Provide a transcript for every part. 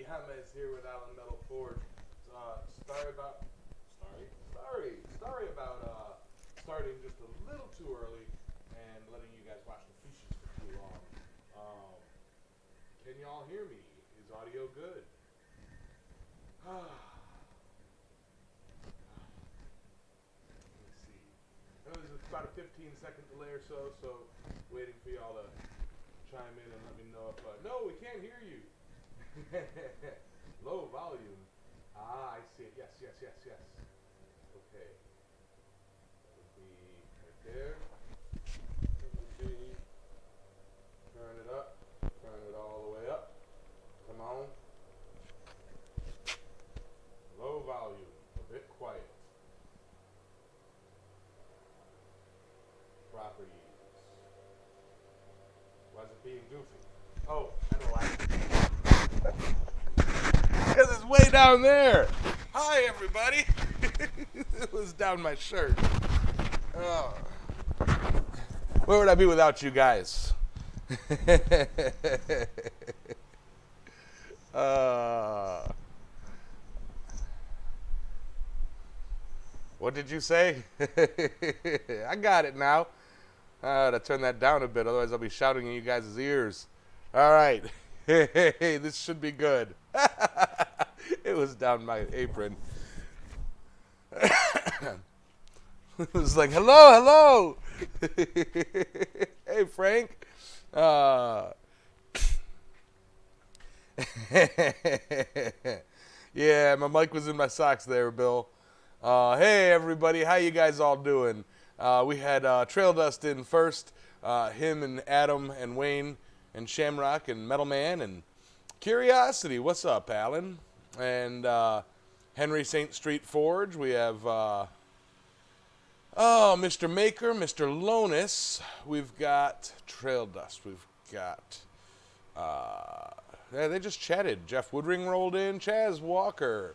Yamez here with Alan Metal Forge. Sorry about starting just a little too early and letting you guys watch the features for too long. Can y'all hear me? Is audio good? Let me see. There's about a 15-second delay or so, waiting for y'all to chime in and let me know if no, we can't hear you. Low volume. I see it. Yes. Okay. That would be right there. That would be. Turn it up. Turn it all the way up. Come on. Low volume. A bit quiet. Properties. Why is it being goofy? Oh, I know why. Because it's way down there. Hi, everybody. It was down my shirt. Where would I be without you guys? What did you say? I got it now. I gotta turn that down a bit, otherwise I'll be shouting in you guys' ears. All right. Hey, this should be good. It was down my apron. It was like, hello. Hey, Frank. Yeah, my mic was in my socks there, Bill. Hey, everybody. How you guys all doing? We had Trail Dust in first. Him and Adam and Wayne and Shamrock and Metal Man and Curiosity. What's up, Alan? And Henry St. Street Forge. We have Mr. Maker, Mr. Lonis. We've got Trail Dust. We've got they just chatted. Jeff Woodring rolled in. Chaz Walker,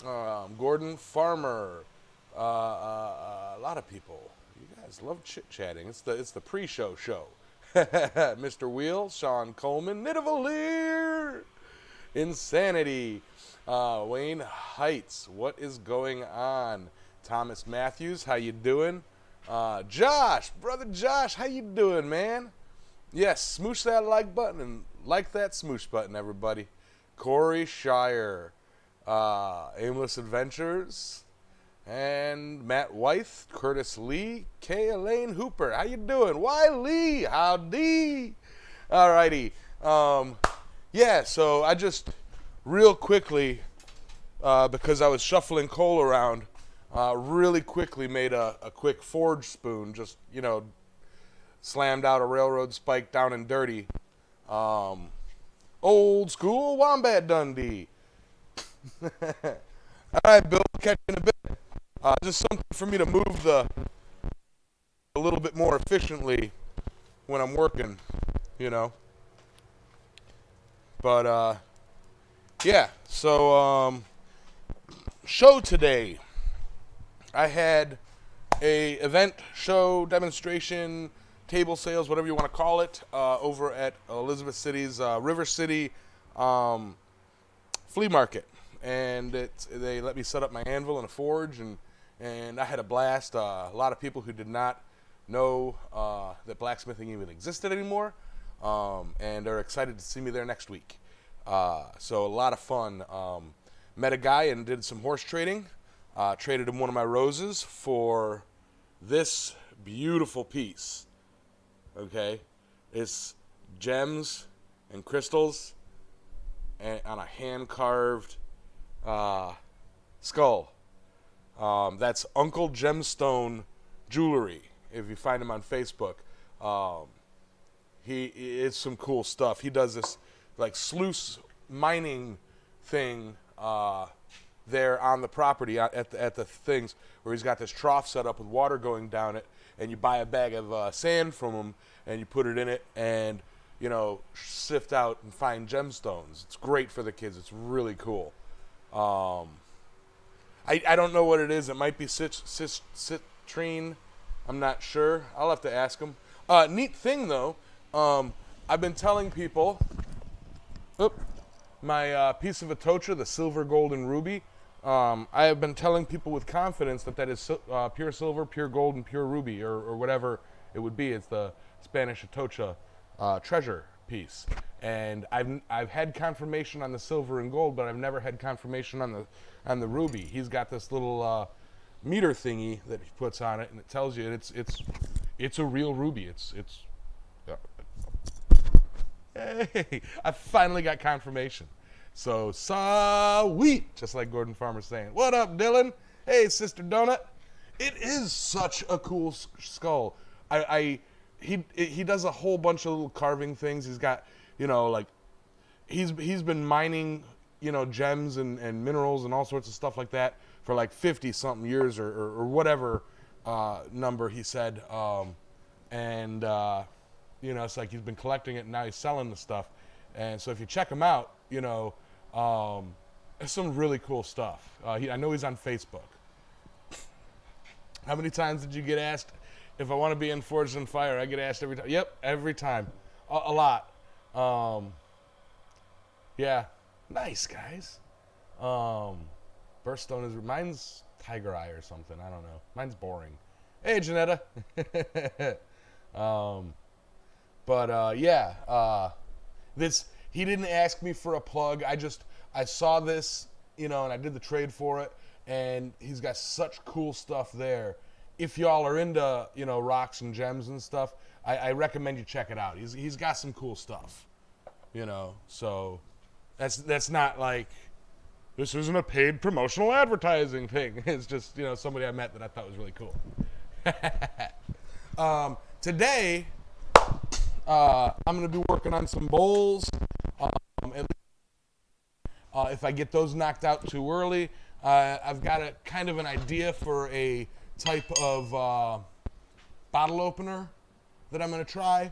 Gordon Farmer. A lot of people. You guys love chit chatting. It's the pre-show show. Mr. Wheel, Sean Coleman, Nidavellir, Insanity, Wayne Heights, what is going on? Thomas Matthews, how you doing? Josh, brother Josh, how you doing, man? Yes, smoosh that like button and like that smoosh button, everybody. Corey Shire, Aimless Adventures, and Matt Wythe, Curtis Lee, Kay Elaine Hooper. How you doing? Why Lee? Howdy. Alrighty. Yeah, so I just real quickly, because I was shuffling coal around, really quickly made a quick forge spoon. Just, slammed out a railroad spike down and dirty. Old school Wombat Dundee. Alright, Bill, catch you in a bit. Just something for me to move a little bit more efficiently when I'm working, But, yeah, so, show today. I had a event, show, demonstration, table sales, whatever you want to call it, over at Elizabeth City's River City flea market. And they let me set up my anvil and a forge, and I had a blast. A lot of people who did not know that blacksmithing even existed anymore, and are excited to see me there next week. So a lot of fun. Met a guy and did some horse trading. Traded him one of my roses for this beautiful piece. Okay, it's gems and crystals and on a hand-carved skull. That's Uncle Gemstone Jewelry. If you find him on Facebook, it's some cool stuff. He does this like sluice mining thing there on the property at the things where he's got this trough set up with water going down it, and you buy a bag of sand from him and you put it in it and sift out and find gemstones. It's great for the kids. It's really cool. I don't know what it is. It might be citrine. I'm not sure. I'll have to ask him. Neat thing though. I've been telling people. my piece of Atocha, the silver, gold, and ruby. I have been telling people with confidence that is pure silver, pure gold, and pure ruby, or whatever it would be. It's the Spanish Atocha treasure piece. And I've had confirmation on the silver and gold, but I've never had confirmation on the ruby. He's got this little meter thingy that he puts on it, and it tells you it's a real ruby. Hey, I finally got confirmation. So sweet, just like Gordon Farmer's saying. What up, Dylan? Hey, Sister Donut. It is such a cool skull. He does a whole bunch of little carving things. He's got, like he's been mining, gems and minerals and all sorts of stuff like that for like 50 something years or whatever number he said. It's like he's been collecting it and now he's selling the stuff. And so if you check him out, there's some really cool stuff. I know he's on Facebook. How many times did you get asked if I want to be in Forged in Fire? I get asked every time. Yep, every time. A lot. Yeah. Nice, guys. Birthstone is... Mine's Tiger Eye or something. I don't know. Mine's boring. Hey, Janetta. He didn't ask me for a plug. I saw this, and I did the trade for it, and he's got such cool stuff there. If y'all are into, rocks and gems and stuff, I recommend you check it out. He's got some cool stuff, so that's not like, this isn't a paid promotional advertising thing. It's just, somebody I met that I thought was really cool. Today, I'm going to be working on some bowls. If I get those knocked out too early, I've got a kind of an idea for a type of bottle opener that I'm going to try.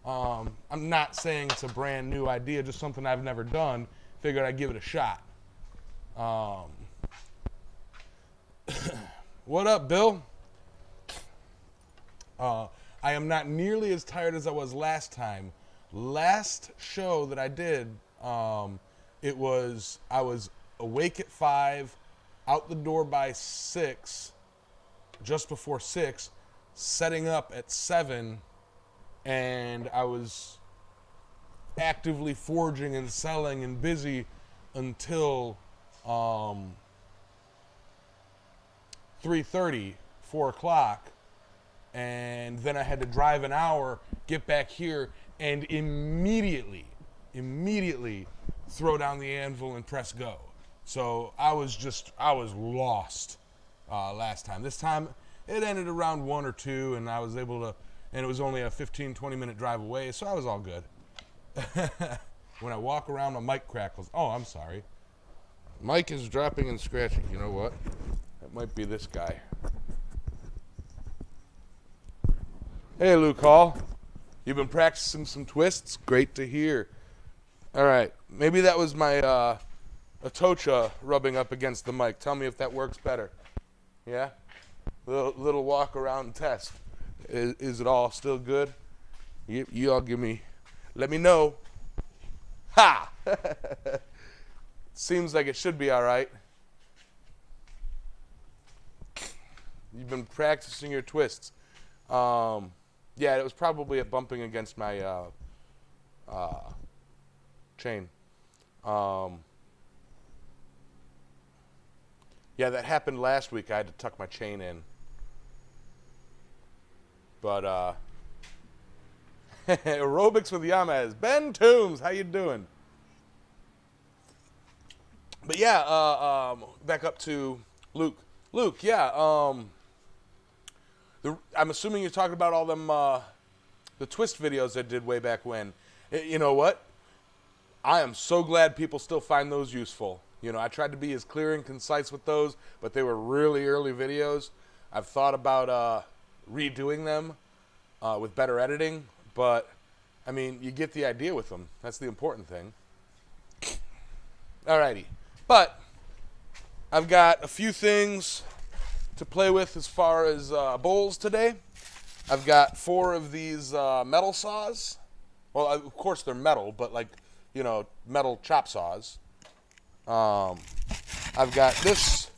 I'm not saying it's a brand new idea, just something I've never done. Figured I'd give it a shot. What up, Bill? I am not nearly as tired as I was last time. Last show that I did, I was awake at 5, out the door by 6, just before 6, setting up at 7, and I was actively forging and selling and busy until 3:30, 4 o'clock. And then I had to drive an hour, get back here, and immediately throw down the anvil and press go. So I was lost last time. This time it ended around 1 or 2, and I was able to, and it was only a 15-20 minute drive away, so I was all good. When I walk around, my mic crackles. Oh, I'm sorry. Mic is dropping and scratching. You know what? That might be this guy. Hey, Luke Hall. You've been practicing some twists? Great to hear. All right. Maybe that was my Atocha rubbing up against the mic. Tell me if that works better. Yeah? Little walk around test. Is it all still good? You all let me know. Ha! Seems like it should be all right. You've been practicing your twists. Yeah, it was probably a bumping against my chain. Yeah, that happened last week. I had to tuck my chain in. But aerobics with Yamez. Ben Toombs, how you doing? But yeah, back up to Luke. Luke, yeah. I'm assuming you're talking about all them the twist videos I did way back when. You know what? I am so glad people still find those useful. I tried to be as clear and concise with those, but they were really early videos. I've thought about redoing them with better editing, but I mean, you get the idea with them. That's the important thing. Alrighty. But I've got a few things to play with as far as bowls today. I've got 4 of these metal saws. Well, of course they're metal, but like metal chop saws. I've got this.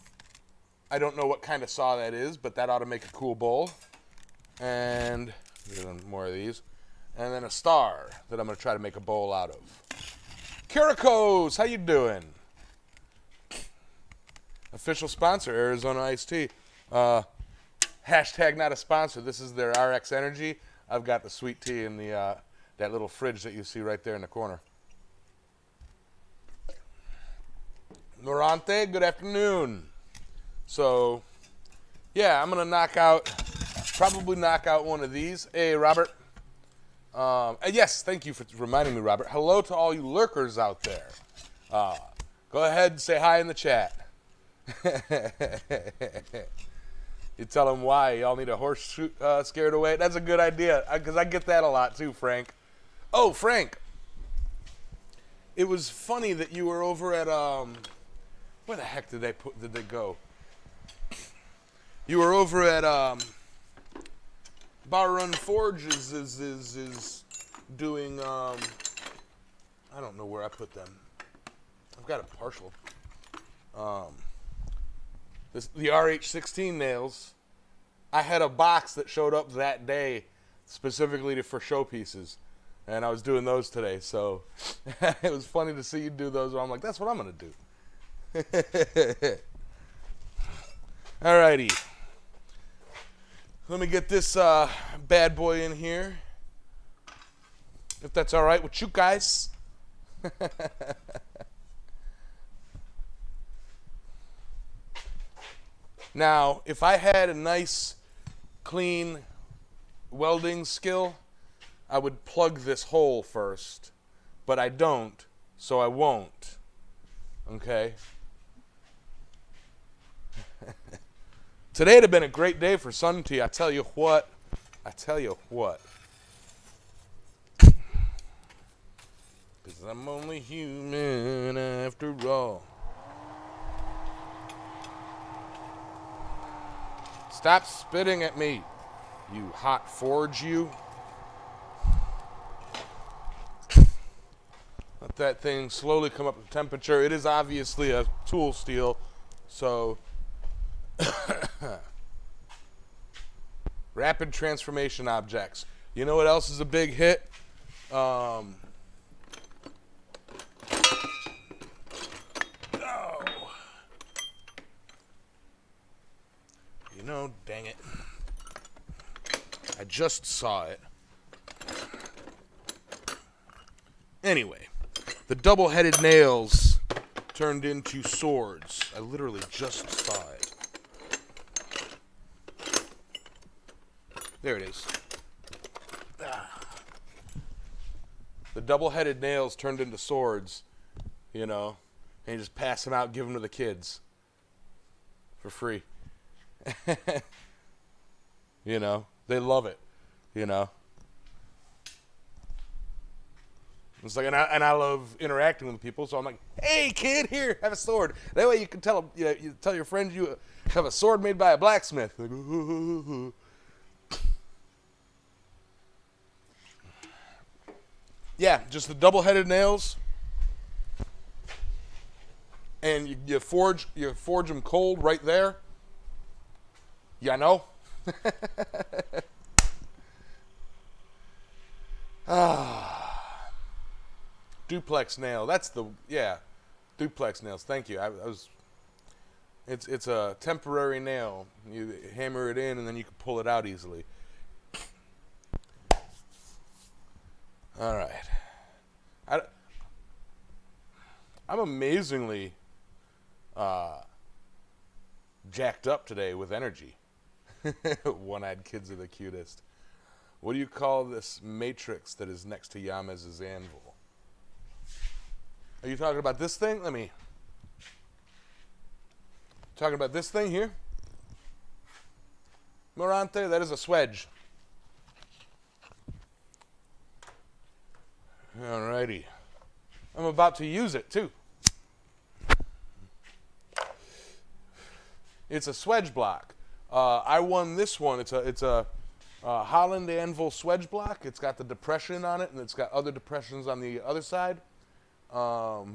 I don't know what kind of saw that is, but that ought to make a cool bowl. And more of these. And then a star that I'm going to try to make a bowl out of. Caratoke, how you doing? Official sponsor, Arizona Iced Tea. Hashtag not a sponsor. This is their RX Energy. I've got the sweet tea in the that little fridge that you see right there in the corner. Norante, good afternoon. So, yeah, I'm going to probably knock out one of these. Hey, Robert. Yes, thank you for reminding me, Robert. Hello to all you lurkers out there. Go ahead and say hi in the chat. You tell them why. Y'all need a horse scared away. That's a good idea, because I get that a lot too, Frank. Oh, Frank. It was funny that you were over at, where the heck did they go? You were over at, Bar Run Forge is doing, I don't know where I put them. I've got a partial. The RH16 nails, I had a box that showed up that day specifically for showpieces, and I was doing those today, so it was funny to see you do those. I'm like, that's what I'm going to do. Alrighty. Let me get this bad boy in here, if that's all right with you guys. Now, if I had a nice, clean welding skill, I would plug this hole first, but I don't, so I won't. Okay? Today would have been a great day for sun tea. I tell you what. Because I'm only human after all. Stop spitting at me, you hot forge, you. Let that thing slowly come up to temperature. It is obviously a tool steel, so rapid transformation objects. You know what else is a big hit? Dang it. I just saw it. Anyway, the double-headed nails turned into swords. I literally just saw it. There it is. The double-headed nails turned into swords, and you just pass them out, give them to the kids for free. They love it, It's like, and I love interacting with people, so I'm like, hey, kid, here, have a sword. That way you can tell them, you tell your friends you have a sword made by a blacksmith. Like, yeah, just the double-headed nails, and you forge them cold right there. Duplex nail. That's duplex nails. Thank you. It's a temporary nail. You hammer it in and then you can pull it out easily. All right. I'm amazingly jacked up today with energy. One-eyed kids are the cutest. What do you call this matrix that is next to Yamez's anvil? Are you talking about this thing? Talking about this thing here? Morante, that is a swedge. Alrighty. I'm about to use it too. It's a swedge block. I won this one. It's a Holland anvil swedge block. It's got the depression on it, and it's got other depressions on the other side. Yeah,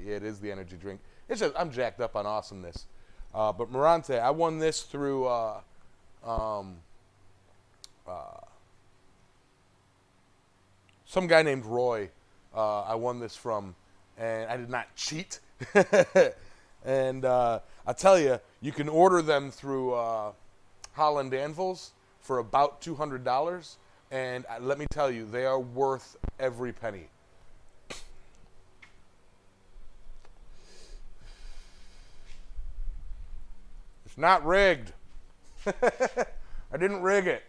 it is the energy drink. It's just I'm jacked up on awesomeness. But Morante, I won this through some guy named Roy. I won this from, and I did not cheat. And I tell you, you can order them through Holland Anvils for about $200, and let me tell you, they are worth every penny. It's not rigged. I didn't rig it.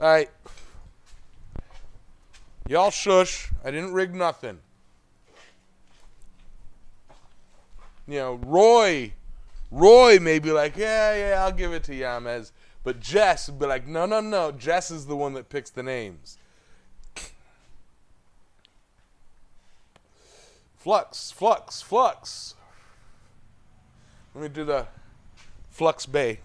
All right. Y'all shush. I didn't rig nothing. You know, Roy may be like, yeah, I'll give it to Yamez. But Jess would be like, no. Jess is the one that picks the names. Flux. Let me do the Flux Bay.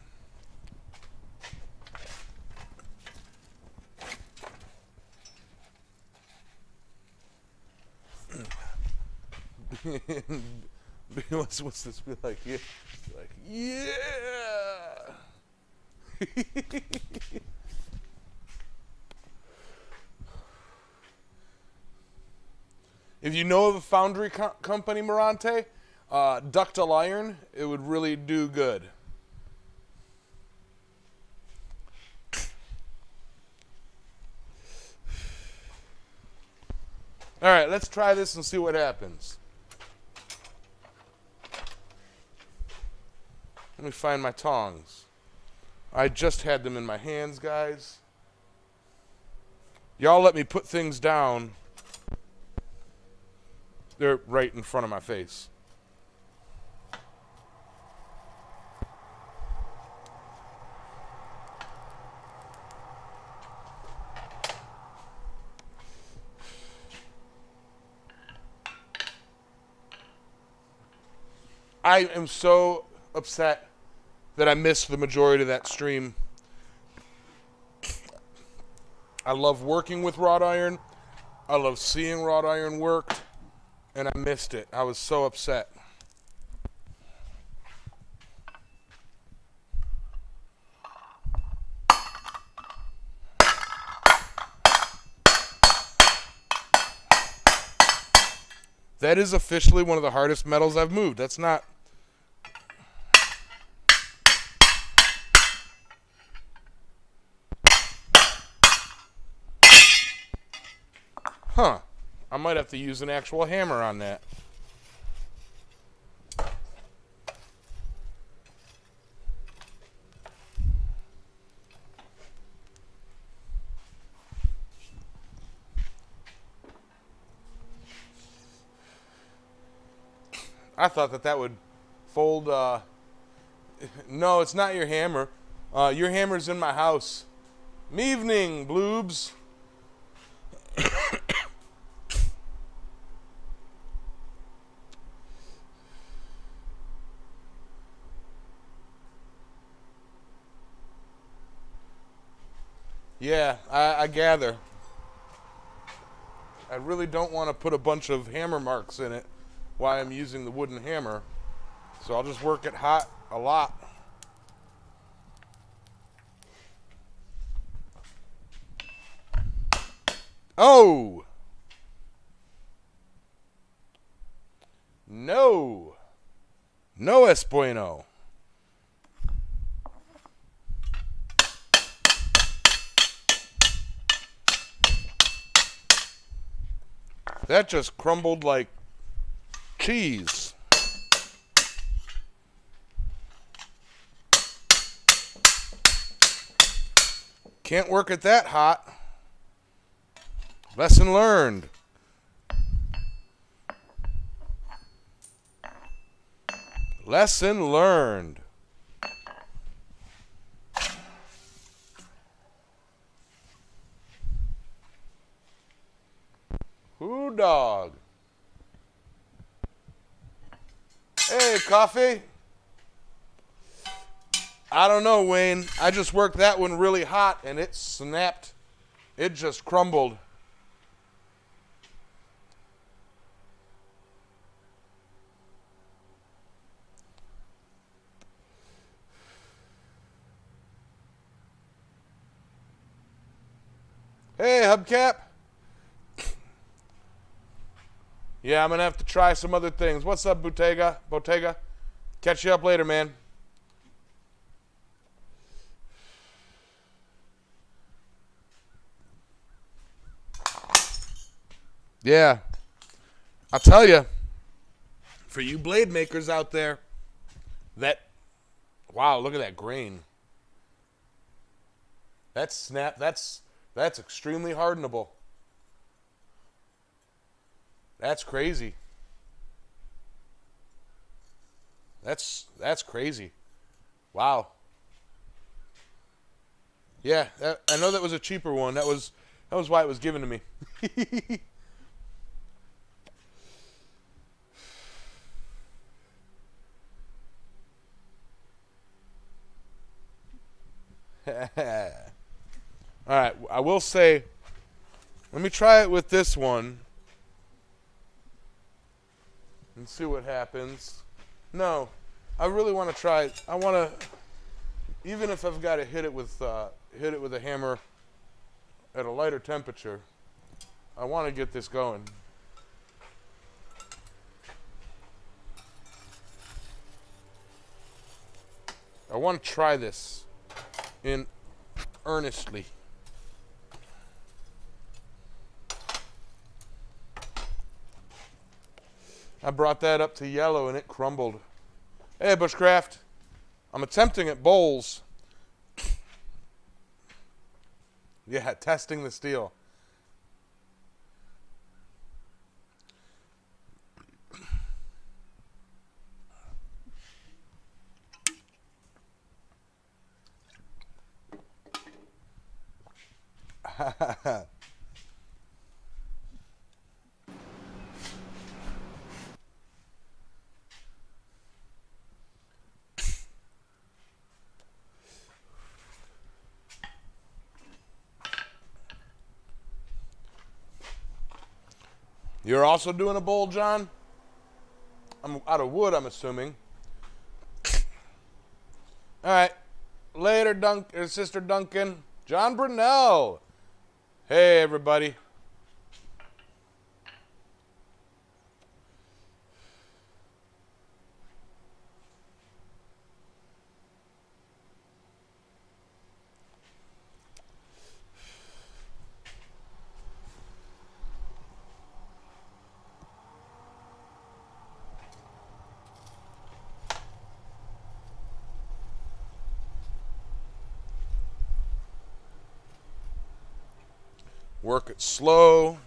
What's this be like? Yeah. Like, yeah. If you know of a foundry company, Morante, ductile iron, it would really do good. All right, let's try this and see what happens. Let me find my tongs. I just had them in my hands, guys. Y'all let me put things down. They're right in front of my face. I am so upset that I missed the majority of that stream. I love working with wrought iron. I love seeing wrought iron worked, and I missed it. I was so upset. That is officially one of the hardest metals I've moved. That's not... Huh. I might have to use an actual hammer on that. I thought that would fold. No, it's not your hammer. Your hammer's in my house. Mevening, bloobs. Yeah, I gather. I really don't want to put a bunch of hammer marks in it while I'm using the wooden hammer. So I'll just work it hot a lot. Oh! No! No es bueno. That just crumbled like cheese. Can't work it that hot. Lesson learned. Lesson learned. Who dog? Hey, coffee. I don't know, Wayne. I just worked that one really hot and it snapped. It just crumbled. Hey, Hubcap. Yeah, I'm going to have to try some other things. What's up, Bottega? Catch you up later, man. Yeah. I'll tell you, for you blade makers out there, wow, look at that grain. That's extremely hardenable. That's crazy. That's crazy. Wow. Yeah, I know that was a cheaper one. That was why it was given to me. All right, I will say, let me try it with this one and see what happens. No, I really want to try it. I want to, even if I've got to hit it with a hammer at a lighter temperature, I want to get this going. I want to try this in earnestly. I brought that up to yellow and it crumbled. Hey, Bushcraft. I'm attempting at bowls. Yeah, testing the steel. You're also doing a bowl, John? I'm out of wood, I'm assuming. All right. Later, Sister Duncan. John Brunel. Hey, everybody. Work it slow.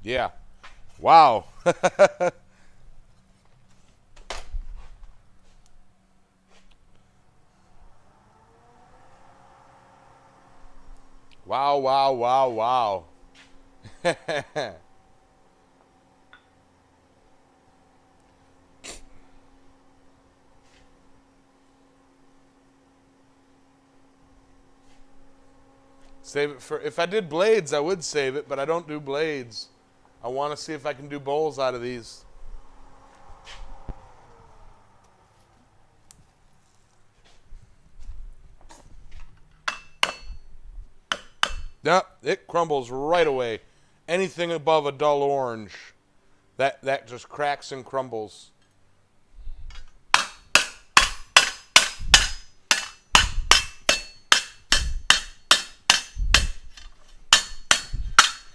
Yeah. Wow. Wow, wow, wow, wow. Save it for, if I did blades, I would save it, but I don't do blades. I want to see if I can do bowls out of these. Nope, it crumbles right away. Anything above a dull orange, that just cracks and crumbles.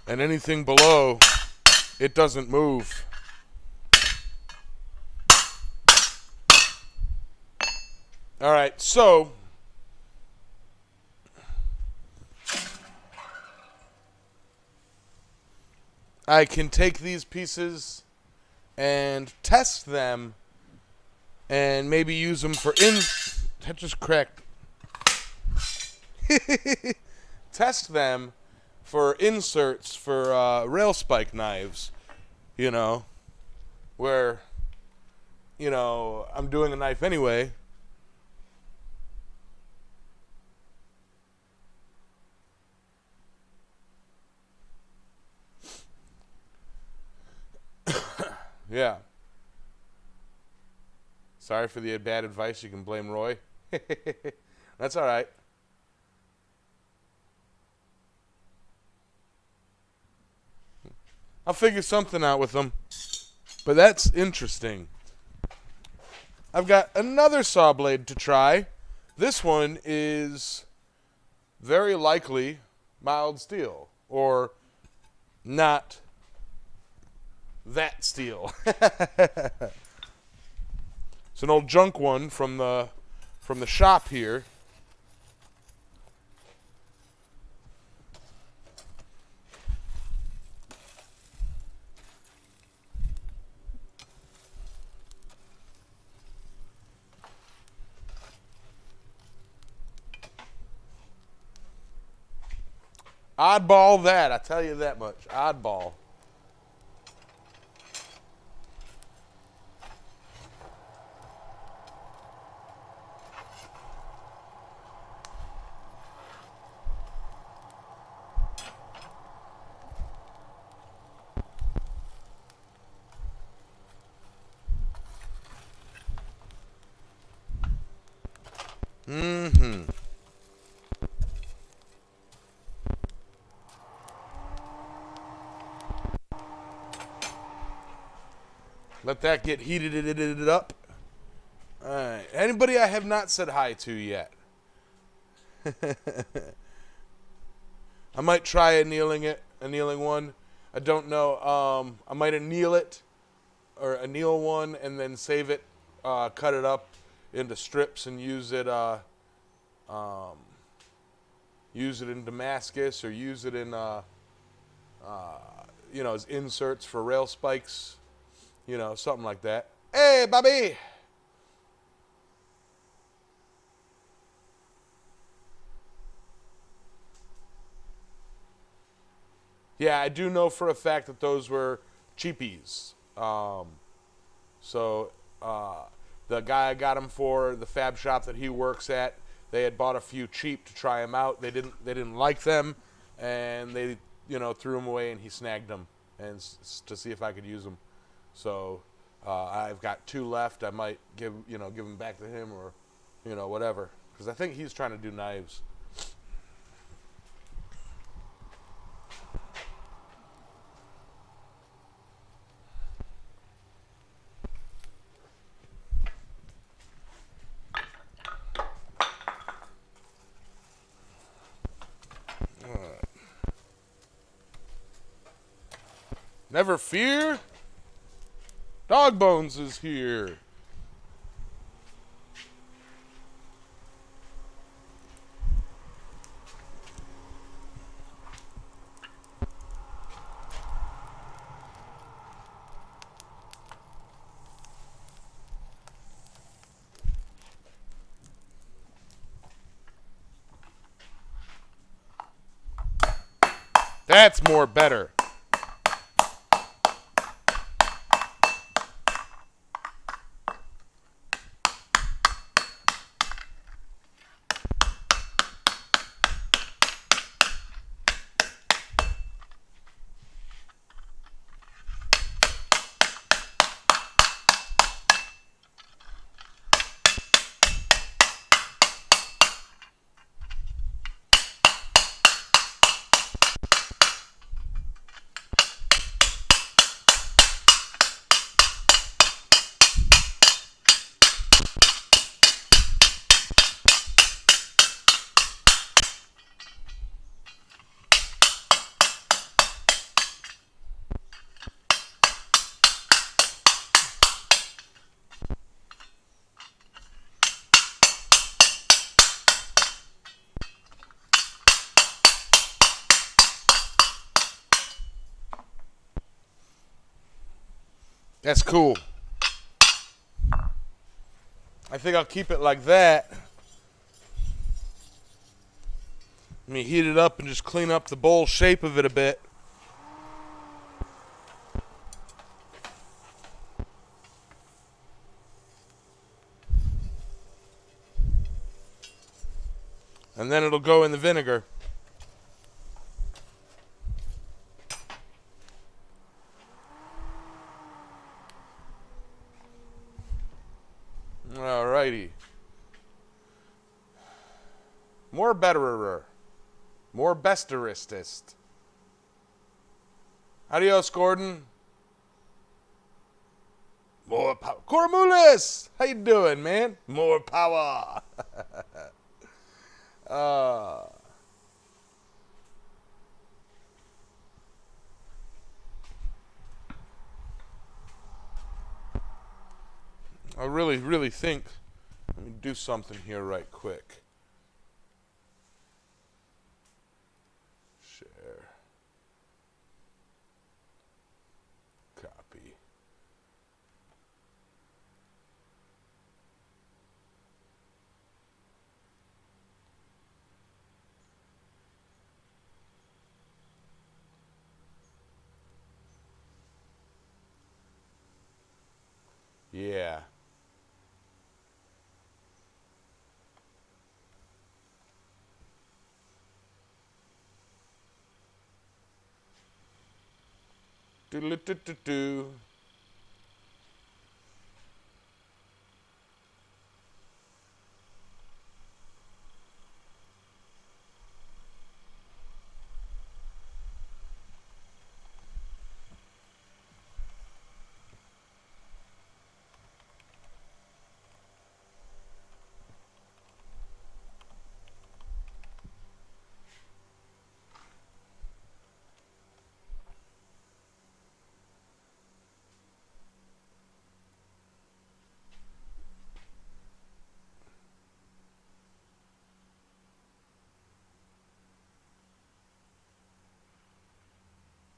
And anything below, it doesn't move. All right, so I can take these pieces and test them and maybe use them for that just cracked. Test them for inserts for rail spike knives, you know, where, you know, I'm doing a knife anyway. Yeah. Sorry for the bad advice. You can blame Roy. That's all right. I'll figure something out with them. But that's interesting. I've got another saw blade to try. This one is very likely mild steel, or not that steel. It's an old junk one from the shop here. Oddball that, I tell you that much. Oddball. Mm-hmm. Let that get heated up. All right. Anybody I have not said hi to yet? I might try annealing one. I don't know. I might anneal it, or anneal one, and then save it, cut it up into strips, and use it in Damascus, or use it in as inserts for rail spikes, something like that. Hey, Bobby. Yeah, I do know for a fact that those were cheapies. So the guy I got them for, the fab shop that he works at, they had bought a few cheap to try them out. They didn't like them, and they threw them away, and he snagged them and to see if I could use them. So I've got 2 left. I might give them back to him, or whatever, because I think he's trying to do knives. Never fear, Dog Bones is here. That's more better. That's cool. I think I'll keep it like that. Let me heat it up and just clean up the bowl shape of it a bit. And then it'll go in the vinegar. righty. More betterer. More besteristist. Adios, Gordon. More power. Cormulis! How you doing, man? More power. I really think, let me do something here right quick. Share. Copy. Yeah. Do.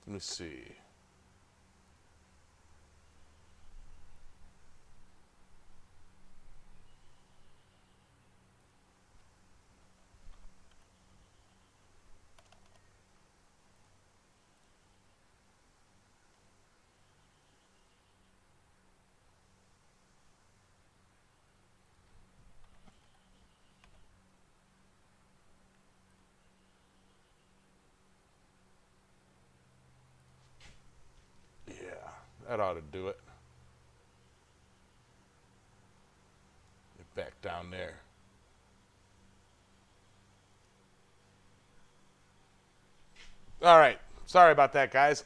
Let me see. Yeah, that ought to do it. Get back down there. All right. Sorry about that, guys.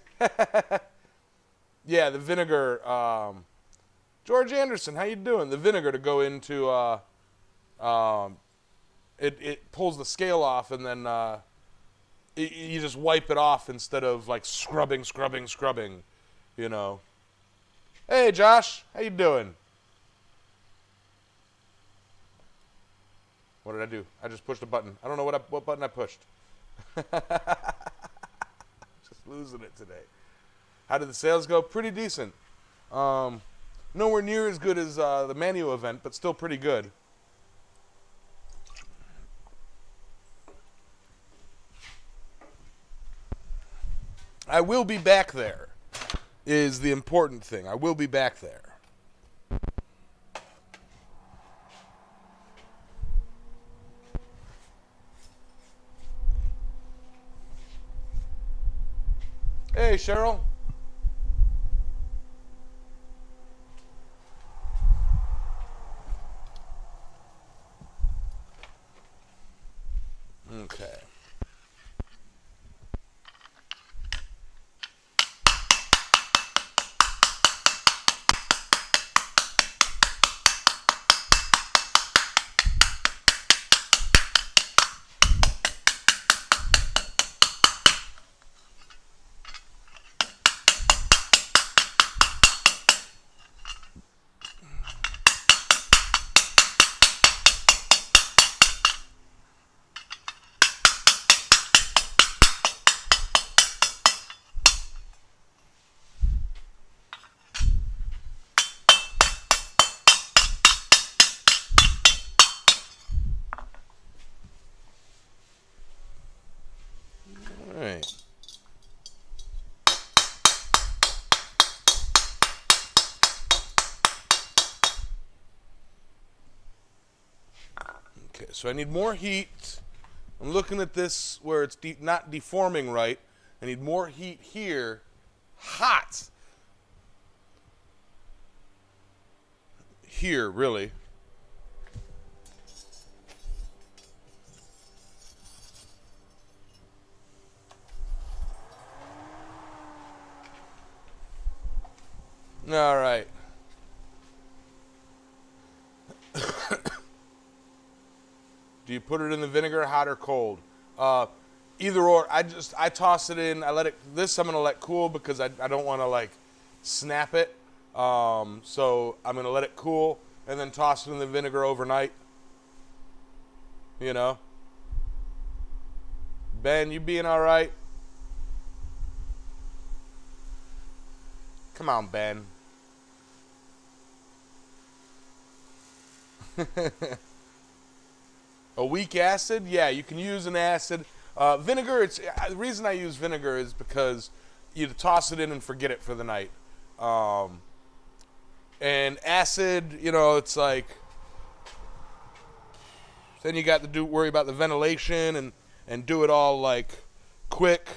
Yeah, the vinegar. George Anderson, how you doing? The vinegar to go into. It pulls the scale off, and then you just wipe it off instead of like scrubbing. You know. Hey, Josh, how you doing? What did I do? I just pushed a button. I don't know what button I pushed. Just losing it today. How did the sales go? Pretty decent. Nowhere near as good as the Manu event, but still pretty good. I will be back there, is the important thing. I will be back there. Hey, Cheryl. Okay. All right. Okay, so I need more heat. I'm looking at this where it's not deforming right. I need more heat here. Hot. Here, really. All right. Do you put it in the vinegar, hot or cold? Either or. I toss it in. I let it. This I'm gonna let cool because I don't want to like snap it. So I'm gonna let it cool and then toss it in the vinegar overnight. You know. Ben, you being all right? Come on, Ben. A weak acid? Yeah, you can use an acid. Vinegar, the reason I use vinegar is because you toss it in and forget it for the night. And acid, you know, it's like, then you got to worry about the ventilation and do it all like quick.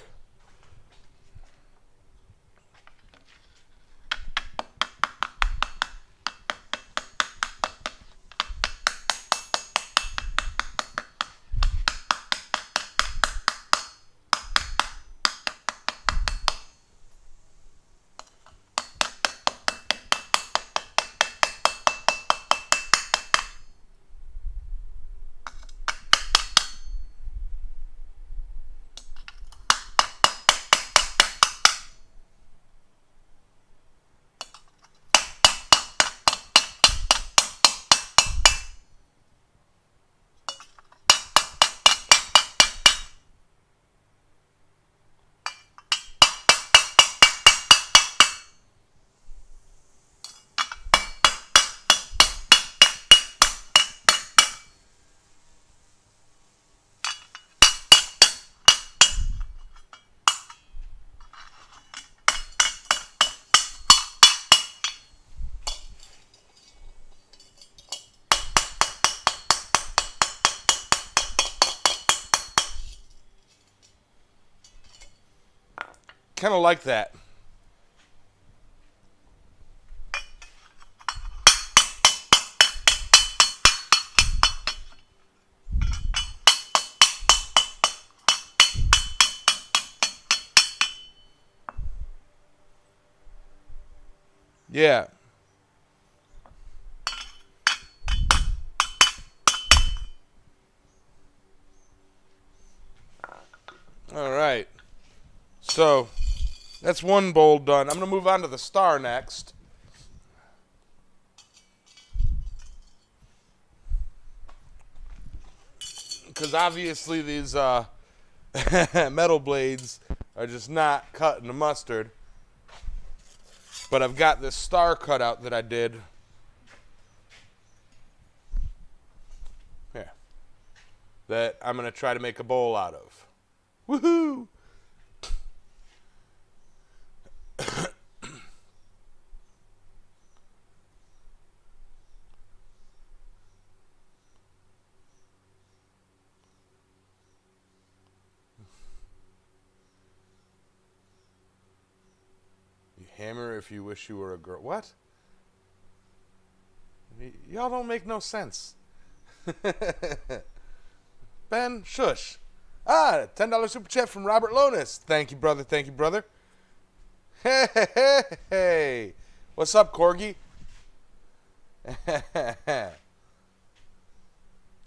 Kind of like that. Yeah. All right. So that's one bowl done. I'm going to move on to the star next. Because obviously these metal blades are just not cutting the mustard. But I've got this star cutout that I did. Yeah. That I'm going to try to make a bowl out of. Woohoo! Hammer if you wish you were a girl. What? Y'all don't make no sense. Ben, shush. $10 super chat from Robert Lonis. Thank you, brother. Thank you, brother. Hey, hey, hey, hey. What's up, Corgi?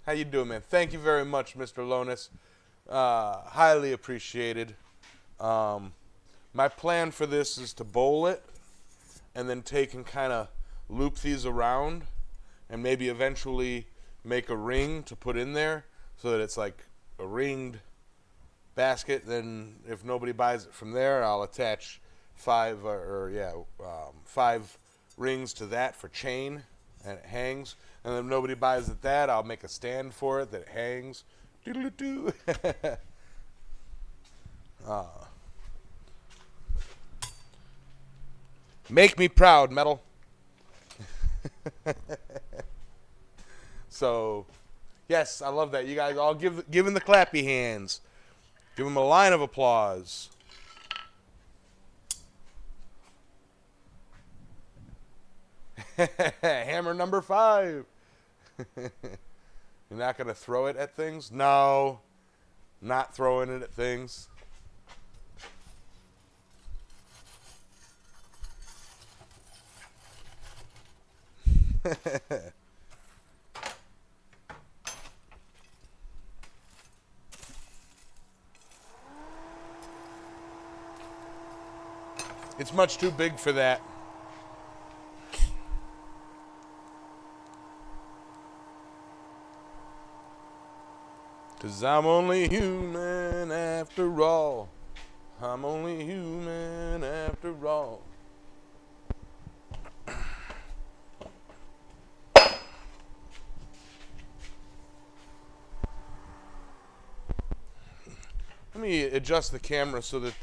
How you doing, man? Thank you very much, Mr. Lonis. Highly appreciated. My plan for this is to bowl it and then take and kind of loop these around and maybe eventually make a ring to put in there so that it's like a ringed basket. Then if nobody buys it from there, I'll attach five rings to that for chain and it hangs. And if nobody buys it that, I'll make a stand for it that it hangs. Doodle-doo. Make me proud, metal. So, yes, I love that. You guys all give him the clappy hands. Give him a line of applause. Hammer number 5. You're not going to throw it at things? No, not throwing it at things. It's much too big for that. Cause I'm only human after all. I'm only human after all. Let me adjust the camera so that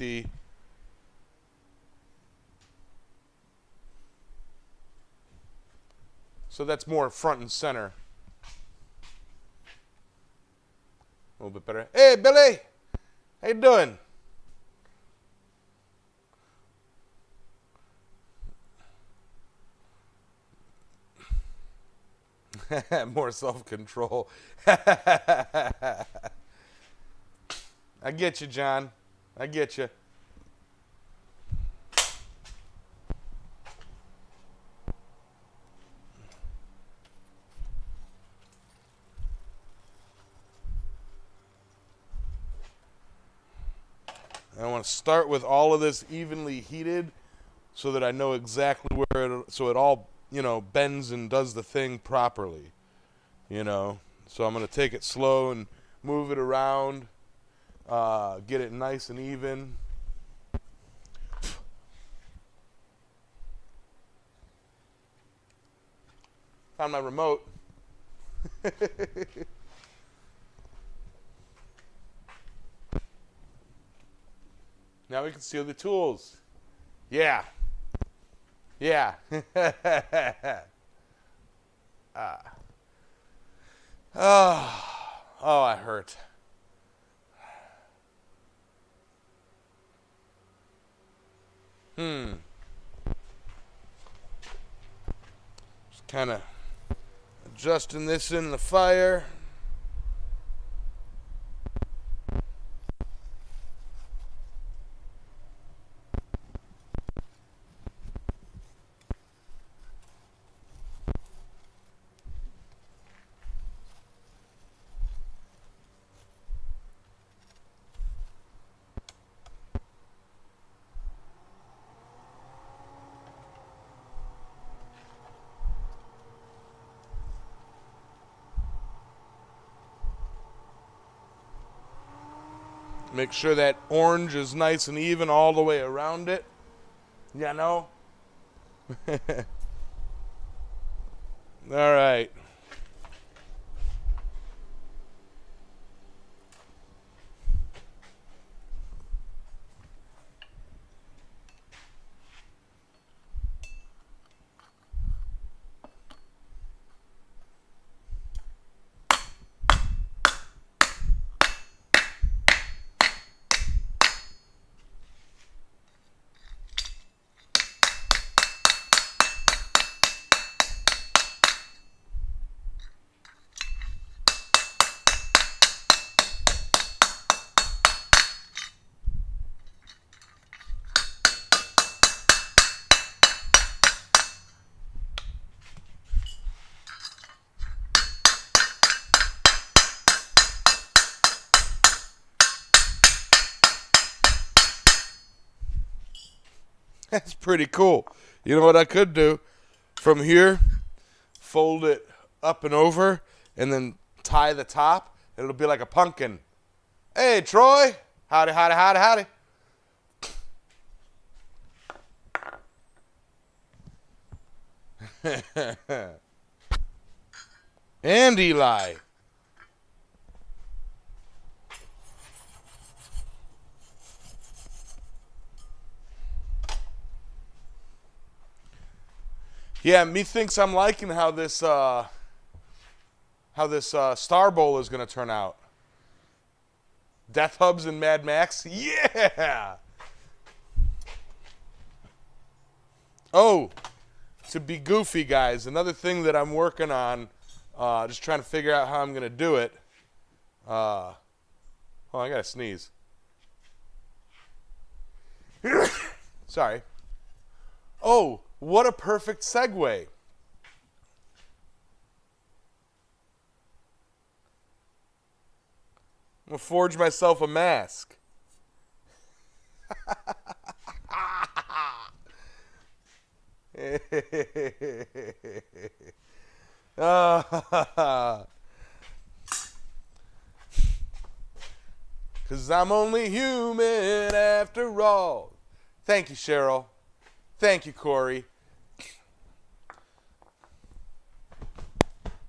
that's more front and center. A little bit better. Hey, Billy! How you doing? More self-control. I get you, John. I get you. I want to start with all of this evenly heated so that I know exactly where so it all, bends and does the thing properly, So I'm going to take it slow and move it around, get it nice and even. Found my remote. Now we can see the tools. Yeah. Yeah. Oh, I hurt. Just kind of adjusting this in the fire. Make sure that orange is nice and even all the way around it. All right. That's pretty cool. You know what I could do? From here, fold it up and over, and then tie the top, and it'll be like a pumpkin. Hey, Troy. Howdy, howdy, howdy, howdy. And Eli. Yeah, methinks I'm liking how this Star Bowl is going to turn out. Death Hubs and Mad Max? Yeah! Oh, to be goofy, guys, another thing that I'm working on, just trying to figure out how I'm going to do it. Oh, I got to sneeze. Sorry. Oh, what a perfect segue. I'm gonna forge myself a mask. Cause I'm only human after all. Thank you, Cheryl. Thank you, Corey.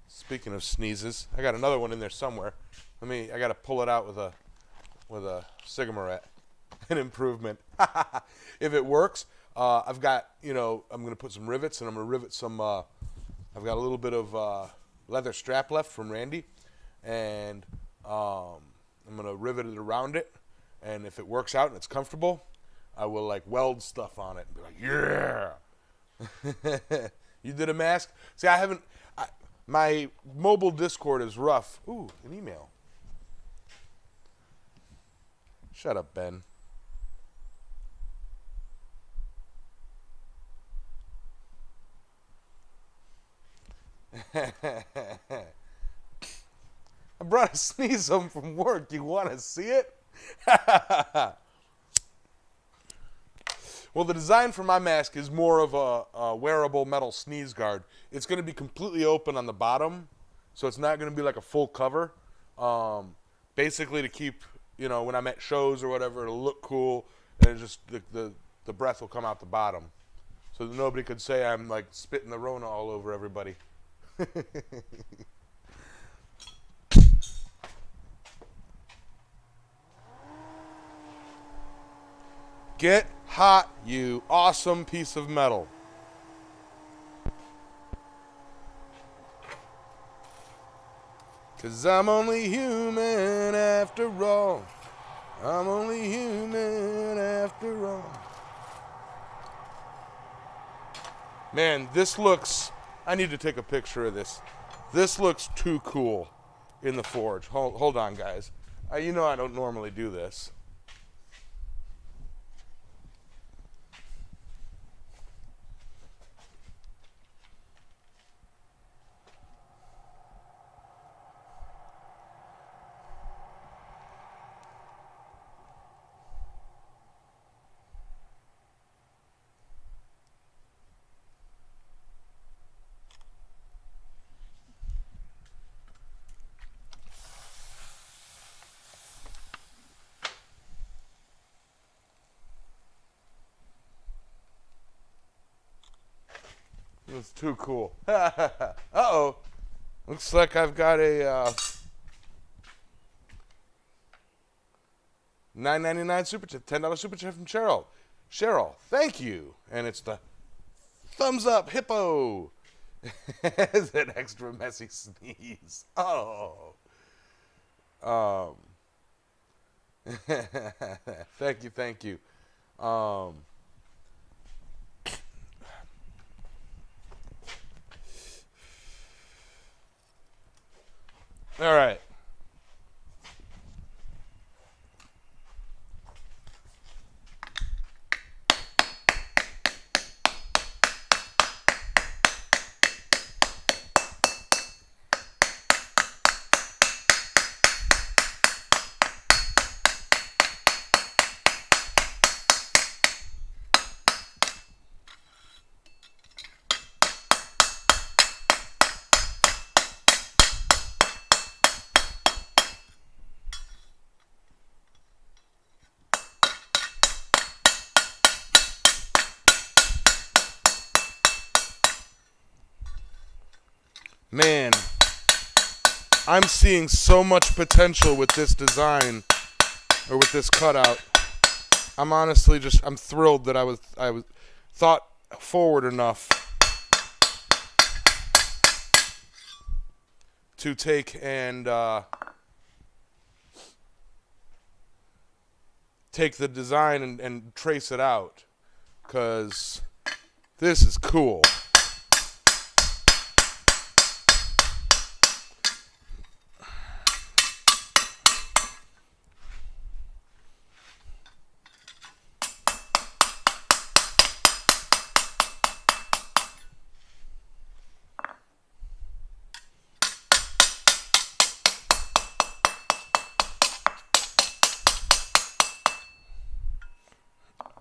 Speaking of sneezes, I got another one in there somewhere. I gotta pull it out with a cigarette. An improvement. If it works, I've got, I'm gonna put some rivets, and I'm gonna rivet some. I've got a little bit of leather strap left from Randy, and I'm gonna rivet it around it. And if it works out and it's comfortable, I will like weld stuff on it and be like, yeah. You did a mask? See, I haven't. My mobile Discord is rough. Ooh, an email. Shut up, Ben. I brought a sneeze home from work. You want to see it? Well, the design for my mask is more of a wearable metal sneeze guard. It's going to be completely open on the bottom, so it's not going to be like a full cover. Basically to keep, when I'm at shows or whatever, it'll look cool, and it just the breath will come out the bottom, so that nobody could say I'm like spitting the Rona all over everybody. Get hot, you awesome piece of metal. Cause I'm only human after all. I'm only human after all. Man, this looks... I need to take a picture of this. This looks too cool in the forge. Hold on, guys. I don't normally do this. It's too cool. Uh-oh. Looks like I've got a $9.99 super chat, $10 super chat from Cheryl. Cheryl, thank you. And it's the thumbs up hippo. It's an extra messy sneeze. Oh. Thank you. All right. Man, I'm seeing so much potential with this design, or with this cutout. I'm honestly I'm thrilled that I was thought forward enough to take and take the design and trace it out, because this is cool.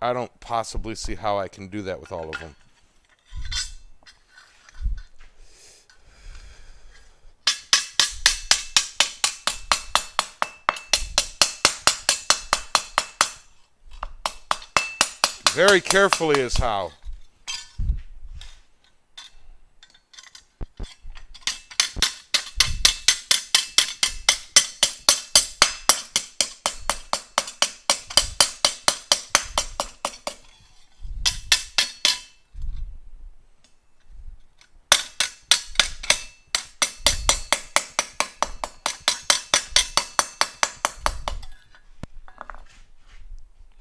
I don't possibly see how I can do that with all of them. Very carefully is how.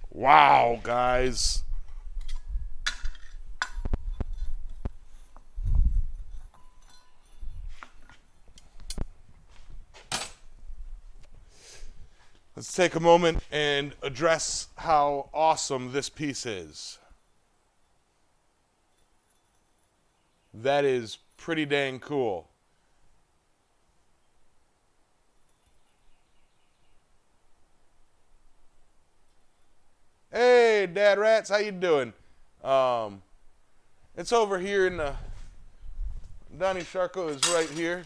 Wow, guys. Let's take a moment and address how awesome this piece is. That is pretty dang cool. Hey, Dad Rats, how you doing? It's over here in the... Donnie Sharko is right here.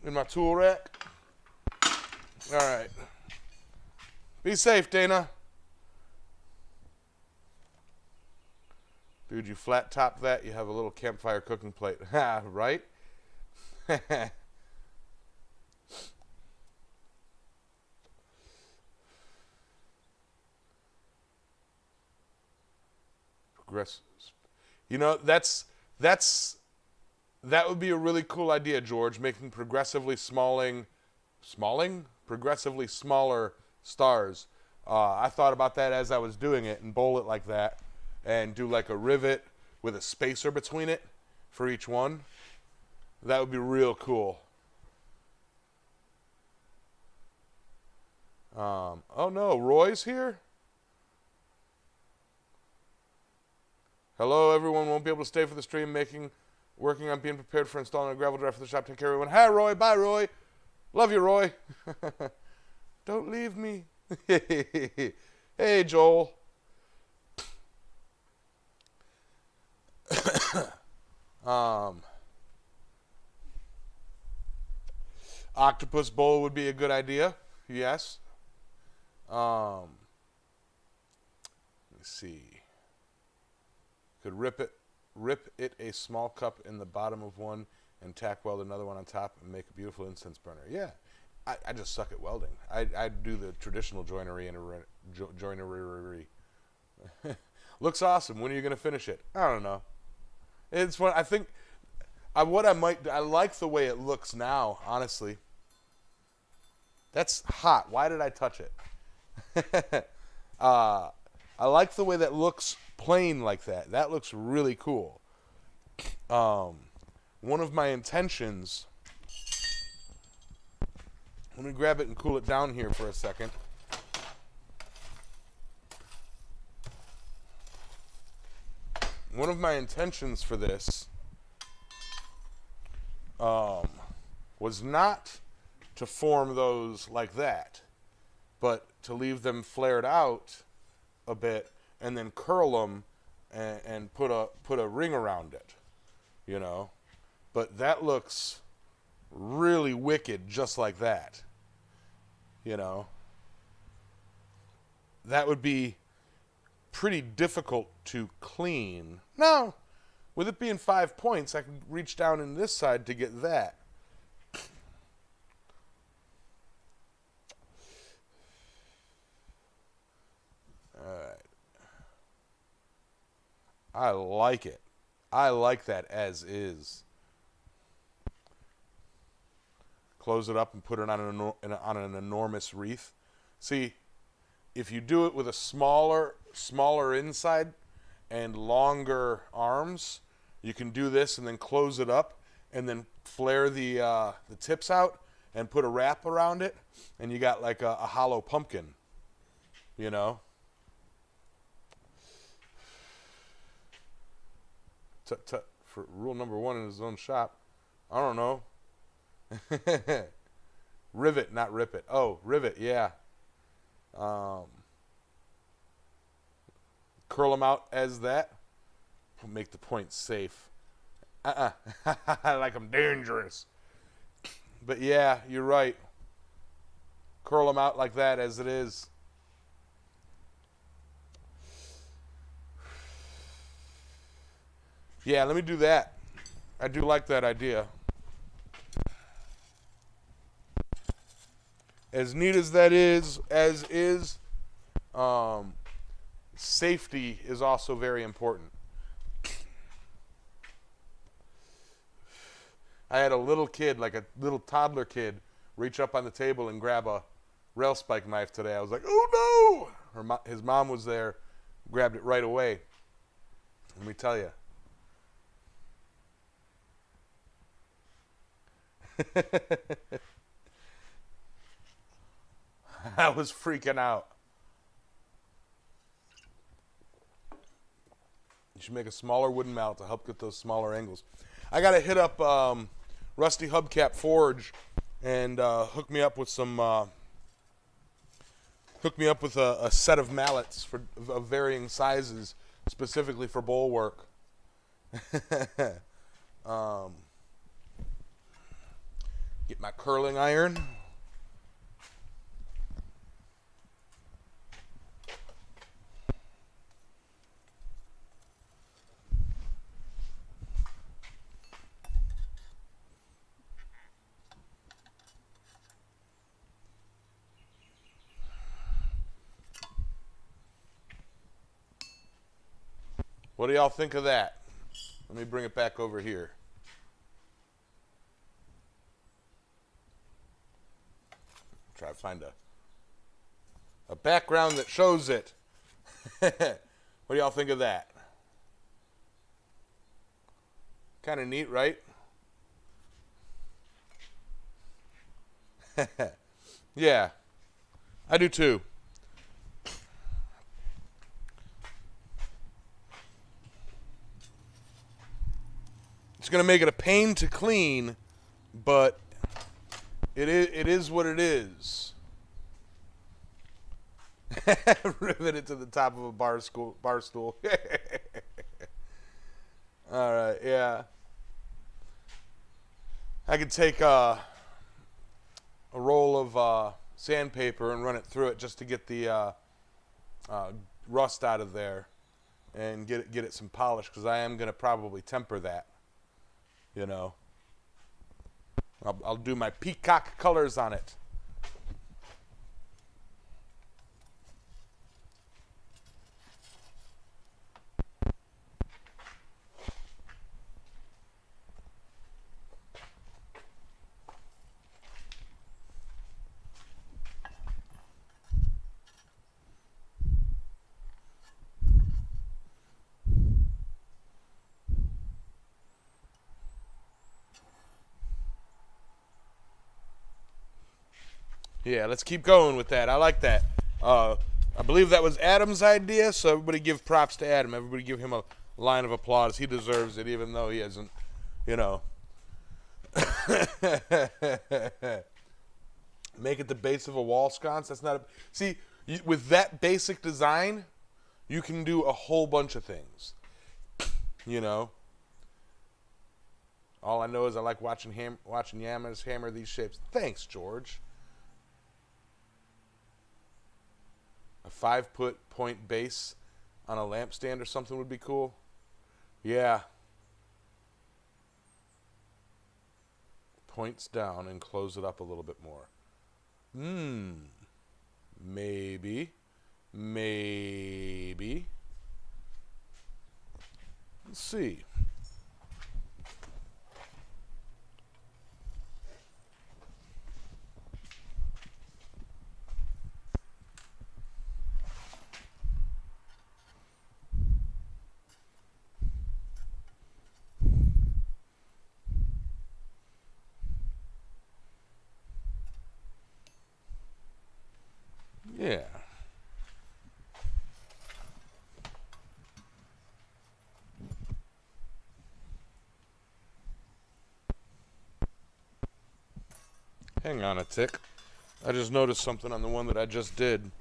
In my tool rack. All right. Be safe, Dana. Dude, you flat top that, you have a little campfire cooking plate. Ha, right? Progressive. You know, that would be a really cool idea, George, making progressively progressively smaller stars. I thought about that as I was doing it and bowl it like that and do like a rivet with a spacer between it for each one. That would be real cool. Oh no, Roy's here? Hello, everyone won't be able to stay for the stream working on being prepared for installing a gravel drive for the shop. Take care, everyone. Hi, Roy. Bye, Roy. Love you, Roy. Don't leave me. Hey, Joel. Octopus bowl would be a good idea. Yes. Let me see. Could rip it a small cup in the bottom of one and tack weld another one on top and make a beautiful incense burner. Yeah, I just suck at welding. I do the traditional joinery and joinery. Looks awesome. When are you going to finish it? I don't know. It's what I think. I like the way it looks now. Honestly, that's hot. Why did I touch it? I like the way that looks plain like that. That looks really cool. One of my intentions, let me grab it and cool it down here for a second. One of my intentions for this was not to form those like that, but to leave them flared out a bit and then curl them and put a ring around it, you know. But that looks really wicked just like that, you know. That would be pretty difficult to clean. No, with it being 5 points, I can reach down in this side to get that. All right. I like it. I like that as is. Close it up and put it on an enormous wreath. See, if you do it with a smaller inside and longer arms, you can do this and then close it up and then flare the tips out and put a wrap around it, and you got like a hollow pumpkin, you know. For rule number 1 in his own shop, I don't know. Rivet, not rip it. Oh, rivet, yeah. Um, curl them out as that. Make the point safe. I like them dangerous. But yeah, you're right. Curl them out like that as it is. Yeah, let me do that. I do like that idea. As neat as that is, safety is also very important. I had a little kid, like a little toddler kid, reach up on the table and grab a rail spike knife today. I was like, oh no! His mom was there, grabbed it right away. Let me tell you. I was freaking out. You should make a smaller wooden mallet to help get those smaller angles. I got to hit up Rusty Hubcap Forge and hook me up with some a set of mallets of varying sizes, specifically for bowl work. Get my curling iron. What do y'all think of that? Let me bring it back over here. Try to find a background that shows it. What do y'all think of that? Kind of neat, right? Yeah, I do too. It's going to make it a pain to clean, but it is what it is. Rivet it to the top of a bar stool. All right, yeah. I could take a roll of sandpaper and run it through it just to get the rust out of there and get it some polish, because I am going to probably temper that. You know, I'll do my peacock colors on it. Yeah, let's keep going with that. I like that. I believe that was Adam's idea, so everybody give props to Adam. Everybody give him a line of applause. He deserves it, even though he hasn't, you know. Make it the base of a wall sconce. That's not a... See, with that basic design, you can do a whole bunch of things. You know? All I know is I like watching Yamez hammer these shapes. Thanks, George. A 5-foot point base on a lampstand or something would be cool. Yeah. Points down and close it up a little bit more. Maybe. Let's see. Yeah. Hang on a tick. I just noticed something on the one that I just did.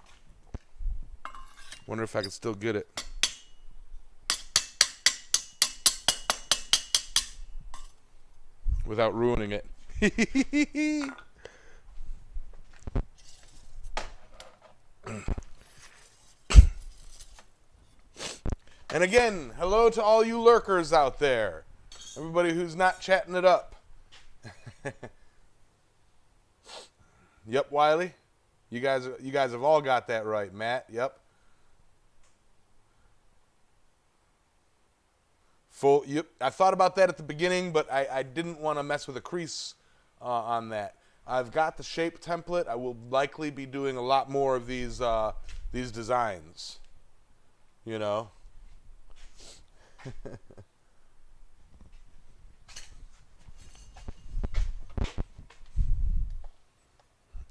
Wonder if I can still get it. Without ruining it. And again, hello to all you lurkers out there. Everybody who's not chatting it up. Yep, Wiley. You guys have all got that right, Matt. Yep. Yep. I thought about that at the beginning, but I didn't want to mess with a crease on that. I've got the shape template. I will likely be doing a lot more of these designs. You know.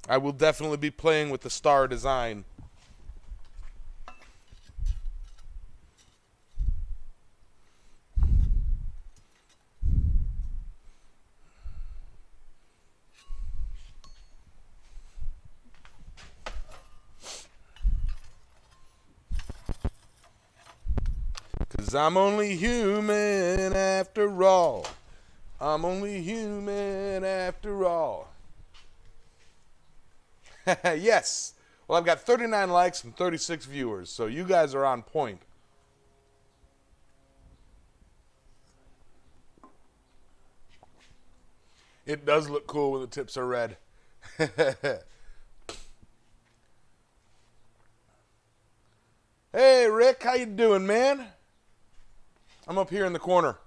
I will definitely be playing with the star design. Cause I'm only human after all. I'm only human after all. Yes. Well, I've got 39 likes and 36 viewers, so you guys are on point. It does look cool when the tips are red. Hey, Rick, how you doing, man? I'm up here in the corner.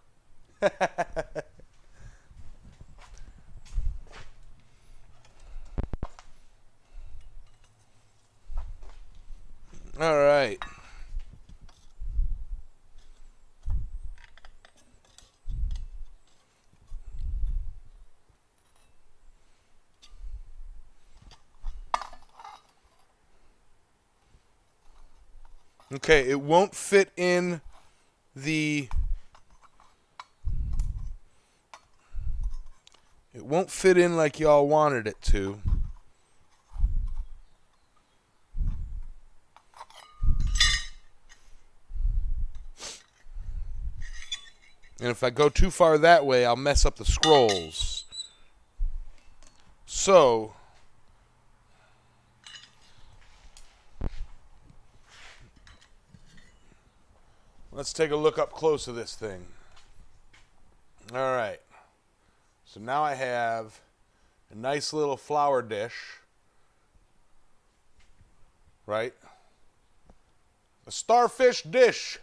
All right. Okay, it won't fit in the... It won't fit in like y'all wanted it to. And if I go too far that way, I'll mess up the scrolls. So... let's take a look up close of this thing. All right. So now I have a nice little flower dish, right? A starfish dish.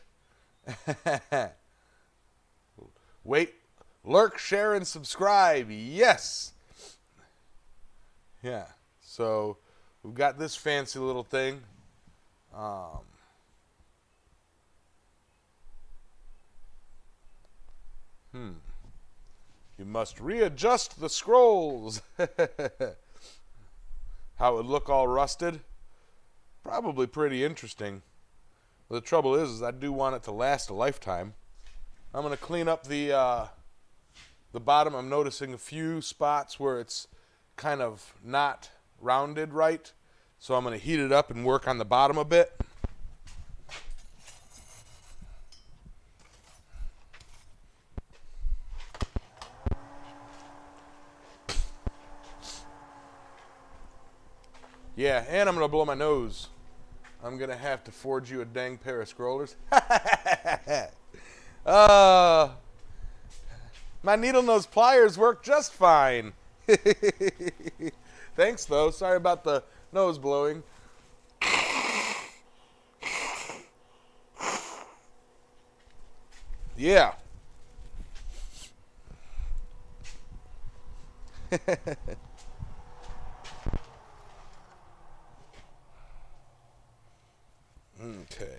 Wait, lurk, share, and subscribe. Yes. Yeah. So we've got this fancy little thing. You must readjust the scrolls. How it would look all rusted? Probably pretty interesting. But the trouble is I do want it to last a lifetime. I'm going to clean up the bottom. I'm noticing a few spots where it's kind of not rounded right. So I'm going to heat it up and work on the bottom a bit. Yeah, and I'm going to blow my nose. I'm going to have to forge you a dang pair of scrollers. My needle nose pliers work just fine. Thanks, though. Sorry about the nose blowing. Yeah. Okay.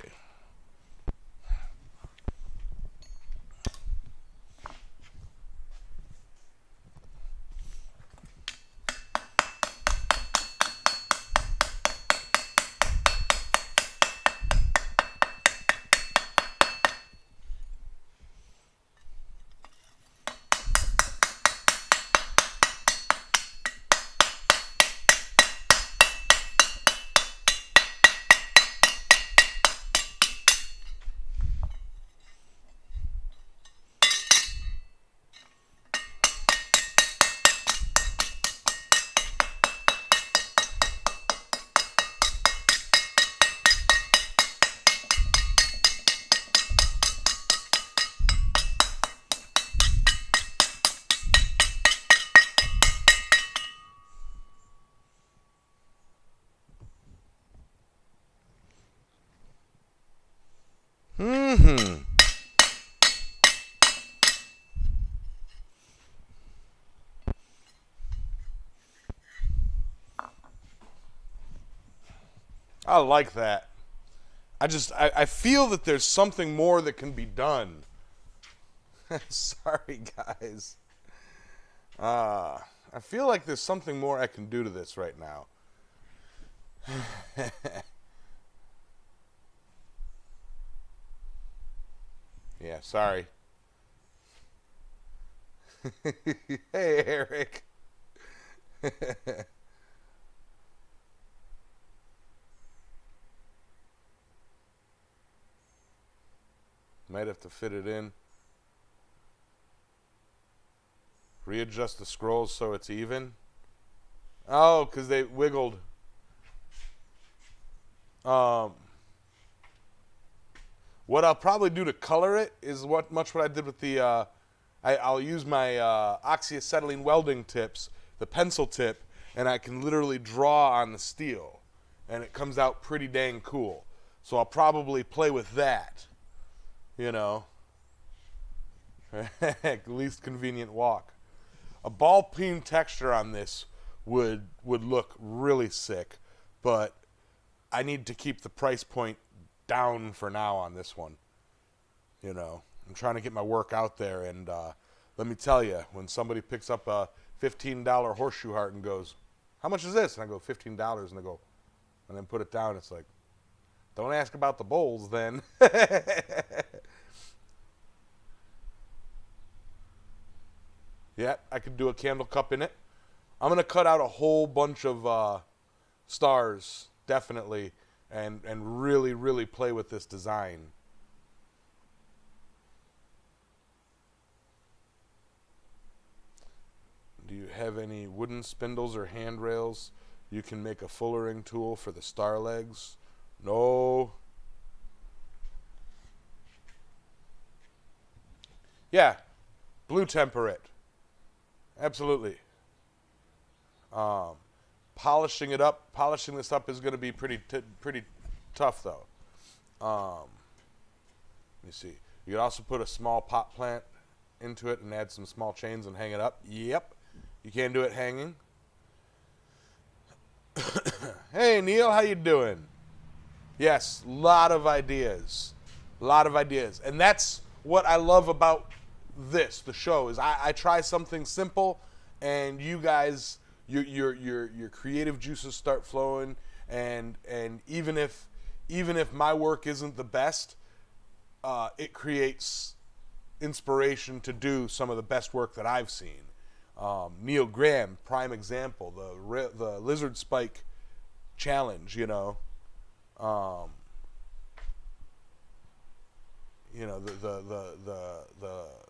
Mm-hmm. I like that. I feel that there's something more that can be done. Sorry, guys. I feel like there's something more I can do to this right now. Yeah, sorry. Hey, Eric. Might have to fit it in. Readjust the scrolls so it's even. Oh, because they wiggled. What I'll probably do to color it is what I did with the. I'll use my oxyacetylene welding tips, the pencil tip, and I can literally draw on the steel, and it comes out pretty dang cool. So I'll probably play with that. You know. Least convenient walk. A ball peen texture on this would look really sick, but I need to keep the price point down for now on this one. You know, I'm trying to get my work out there, and let me tell you, when somebody picks up a $15 horseshoe heart and goes, "How much is this?" and I go, $15, and they go, and then put it down. It's like, don't ask about the bowls then. Yeah, I could do a candle cup in it. I'm going to cut out a whole bunch of stars, definitely, and really, really play with this design. Do you have any wooden spindles or handrails you can make a fullering tool for the star legs? No. Yeah, blue temper it. Absolutely. Polishing this up is going to be pretty tough, though. Let me see. You could also put a small pot plant into it and add some small chains and hang it up. Yep. You can do it hanging. Hey, Neil, how you doing? Yes, lot of ideas. And that's what I love about the show, is I try something simple, and you guys, your creative juices start flowing, and even if my work isn't the best, it creates inspiration to do some of the best work that I've seen. Neil Graham, prime example, the lizard spike challenge, you know. You know, the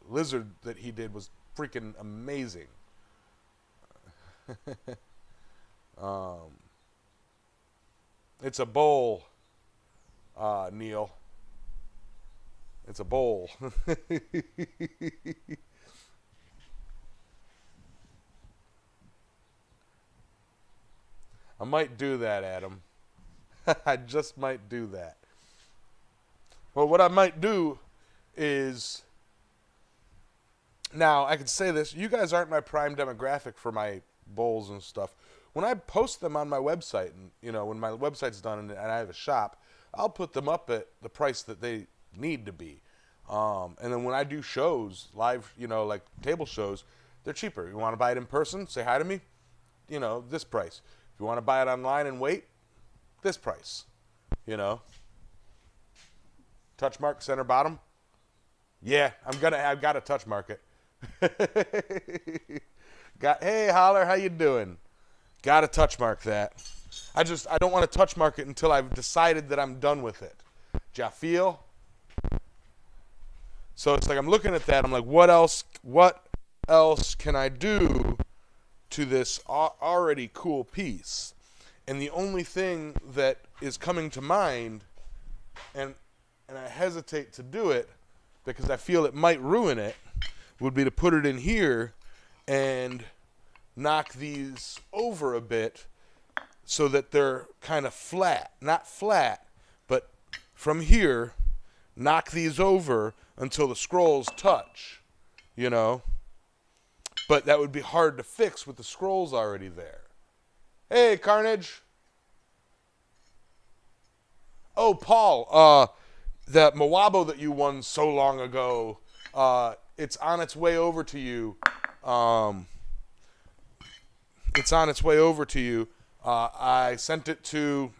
lizard that he did was freaking amazing. It's a bowl, Neil. It's a bowl. I might do that, Adam. I just might do that. Well, what I might do is, now I can say this, you guys aren't my prime demographic for my bowls and stuff. When I post them on my website, and you know, when my website's done and I have a shop, I'll put them up at the price that they need to be. And then when I do shows, live, you know, like table shows, they're cheaper. You want to buy it in person, say hi to me, you know, this price. If you want to buy it online and wait, this price, you know. Touch mark, center bottom. Yeah, I've got a touch mark it. Hey, Holler, how you doing? Got to touch mark that. I don't want to touch mark it until I've decided that I'm done with it. Do you feel? So it's like I'm looking at that. I'm like, what else can I do to this already cool piece? And the only thing that is coming to mind, and I hesitate to do it because I feel it might ruin it, would be to put it in here and knock these over a bit so that they're kind of flat. Not flat, but from here, knock these over until the scrolls touch, you know. But that would be hard to fix with the scrolls already there. Hey, Carnage. Oh, Paul, the Mawabo that you won so long ago, it's on its way over to you. It's on its way over to you. I sent it to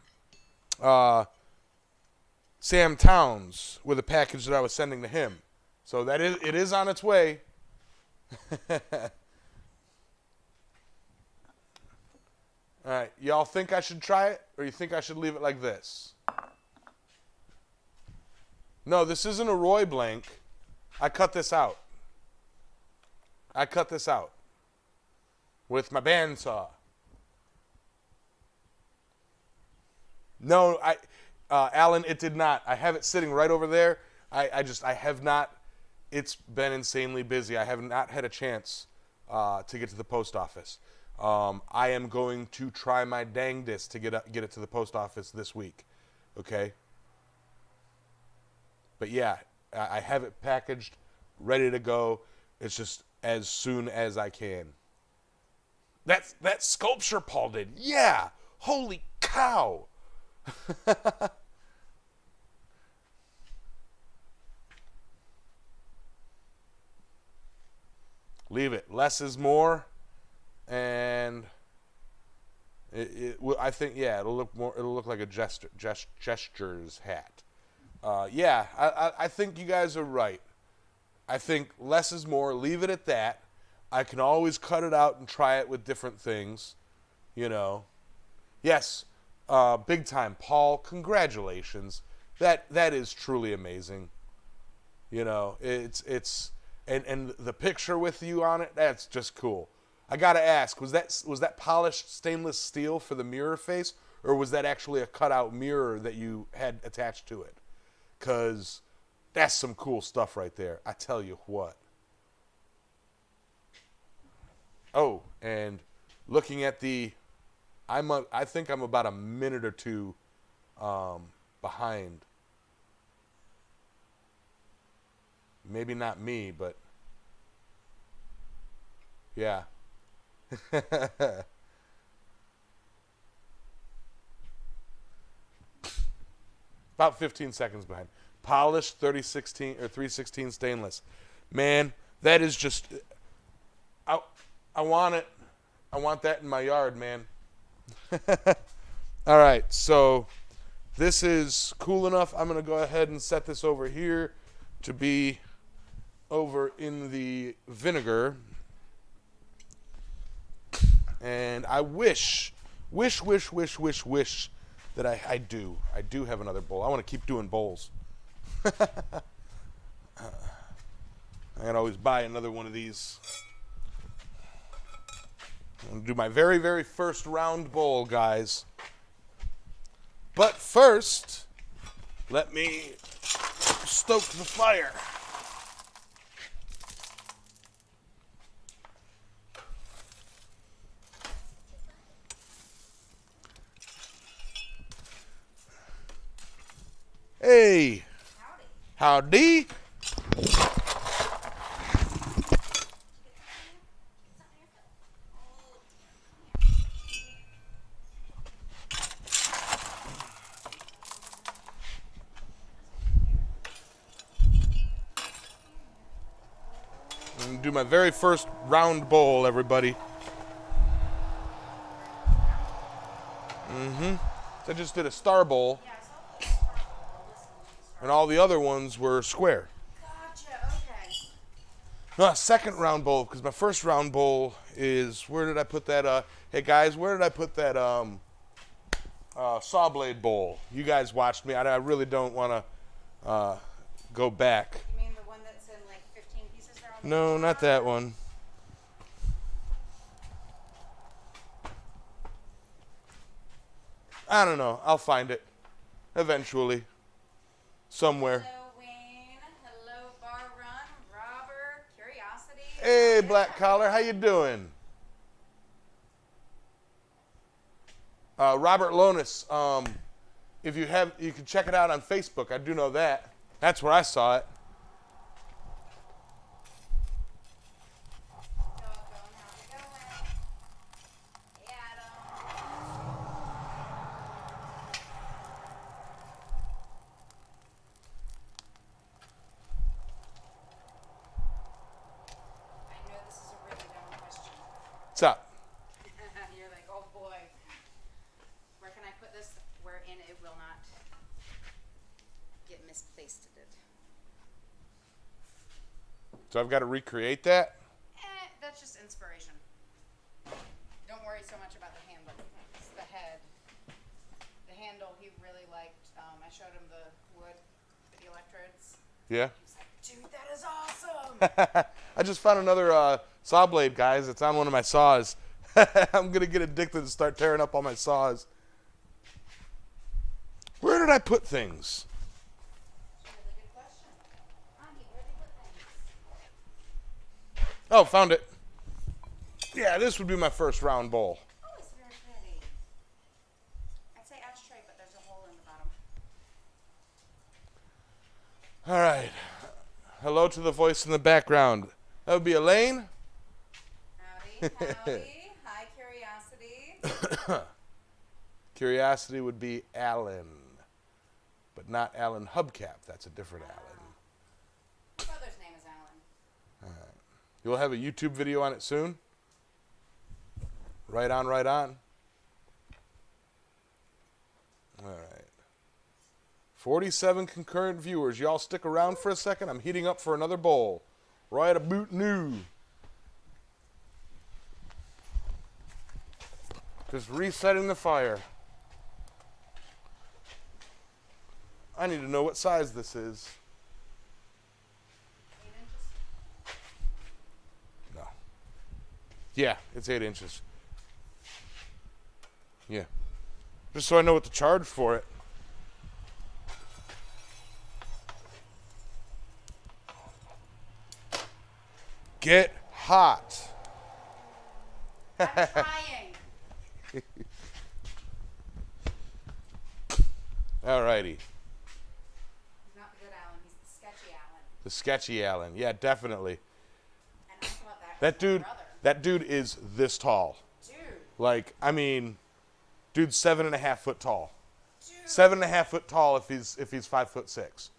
Sam Towns with a package that I was sending to him. So it is on its way. All right, y'all think I should try it, or you think I should leave it like this? No, this isn't a Roy blank. I cut this out. With my bandsaw. No, Alan, it did not. I have it sitting right over there. I have not. It's been insanely busy. I have not had a chance to get to the post office. I am going to try my dangdest to get it to the post office this week. Okay? But yeah, I have it packaged, ready to go. It's just as soon as I can. That sculpture Paul did. Yeah. Holy cow. Leave it. Less is more. And I think, yeah, it'll look like a gestures hat. Yeah, I think you guys are right. I think less is more. Leave it at that. I can always cut it out and try it with different things, you know. Yes, big time, Paul. Congratulations. That is truly amazing. You know, it's and the picture with you on it. That's just cool. I gotta ask, was that polished stainless steel for the mirror face, or was that actually a cutout mirror that you had attached to it? 'Cause that's some cool stuff right there. I tell you what. Oh, and looking at I think I'm about a minute or two behind. Maybe not me, but yeah. About 15 seconds behind. Polished 3016 or 316 stainless. Man, that is just I want it. I want that in my yard, man. All right, so this is cool enough. I'm going to go ahead and set this over here to be over in the vinegar. And I wish that I do have another bowl. I want to keep doing bowls. I can always buy another one of these. I'm going to do my very, very first round bowl, guys. But first, let me stoke the fire. Hey. Howdy. Do my very first round bowl, everybody. So I just did a star bowl. And all the other ones were square. Gotcha, okay. No, second round bowl, because my first round bowl is, where did I put that? Hey guys, where did I put that saw blade bowl? You guys watched me. I really don't want to go back. You mean the one that's in like 15 pieces there? No, not that one. I don't know. I'll find it eventually. Somewhere. Hello, Wayne. Hello, Bar Run. Robert. Curiosity. Hey, Black Collar. How you doing? Robert Lonis. If you can check it out on Facebook. I do know that. That's where I saw it. Doggone, how's it going? Hey, Adam. I know this is a really dumb question. What's up? You're like, oh boy. Where can I put this wherein it will not get misplaced? So I've got to recreate that? That's just inspiration. Don't worry so much about the handle. It's the head. The handle he really liked. I showed him the wood with the electrodes. Yeah. He was like, dude, that is awesome. I just found another saw blade, guys. It's on one of my saws. I'm going to get addicted and start tearing up all my saws. Where did I put things? Really good question. Andy, where did you put things? Oh, found it. Yeah, this would be my first round bowl. Oh, it's very pretty. I'd say ashtray, but there's a hole in the bottom. All right. Hello to the voice in the background. That would be Elaine. Howdy, howdy. Hi, Curiosity. Curiosity would be Alan, but not Alan Hubcap. That's a different Alan. Brother's name is Alan. You'll have a YouTube video on it soon? Right on, right on. All right. 47 concurrent viewers. Y'all stick around for a second. I'm heating up for another bowl. Right about new. Just resetting the fire. I need to know what size this is. 8 inches. No. Yeah, it's 8 inches. Yeah. Just so I know what to charge for it. Get hot. I'm trying. Alrighty. He's not the good Alan. He's the sketchy Alan. The sketchy Alan. Yeah, definitely. And I thought that That was my dude, brother. that dude is this tall. Dude. Like, I mean, dude's 7.5 foot tall. Dude. 7.5 foot tall if he's 5'6". Nice.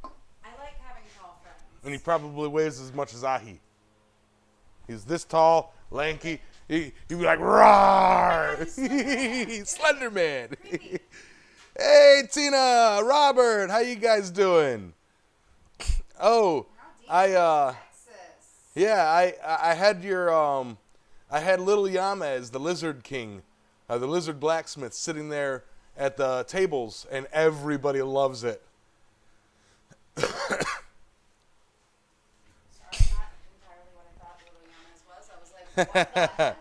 I like having tall friends. And he probably weighs as much as Ahi. He's this tall, lanky. He'd be like, roar! Slender Man. Hey, Tina, Robert, how you guys doing? Oh, Texas. yeah, I had your, I had little Yamez, the Lizard King, the Lizard Blacksmith, sitting there at the tables, and everybody loves it. Sorry, not entirely what I thought Little Yamez was. I was like, what the heck?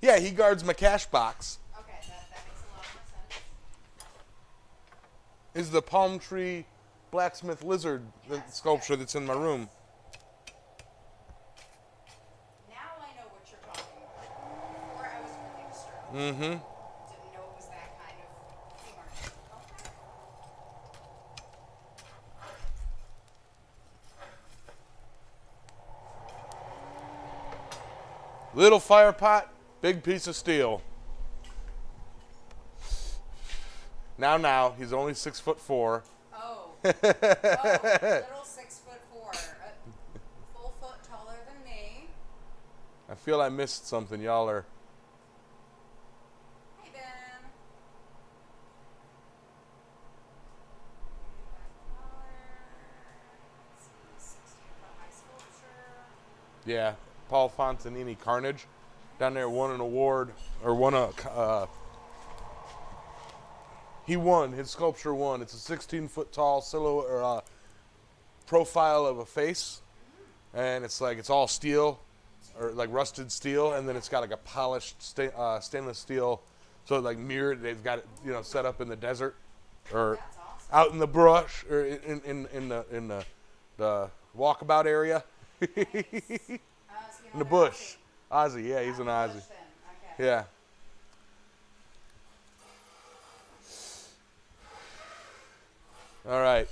Yeah, he guards my cash box. Okay, that makes a lot more sense. Is the palm tree blacksmith lizard sculpture that's in my room. Now I know what you're talking about. Before I was really disturbed. Mm-hmm. Didn't know it was that kind of humor. Okay. Little fire pot, big piece of steel. Now, he's only 6'4". Oh. Oh, little 6'4". Full foot taller than me. I feel I missed something. Y'all are. Hey, Ben. Let's see, 16-foot high sculpture. Yeah, Paul Fontanini Carnage down there won an award, or won a. He won. His sculpture won. It's a 16-foot tall silhouette or profile of a face, and it's all steel, or like rusted steel, and then it's got like a polished stainless steel, so like mirrored. They've got it, set up in the desert, or That's awesome. out in the brush, or in the walkabout area, So you in know the that bush. Ozzy, yeah, he's an Bush Ozzy. then. Okay. Yeah. All right.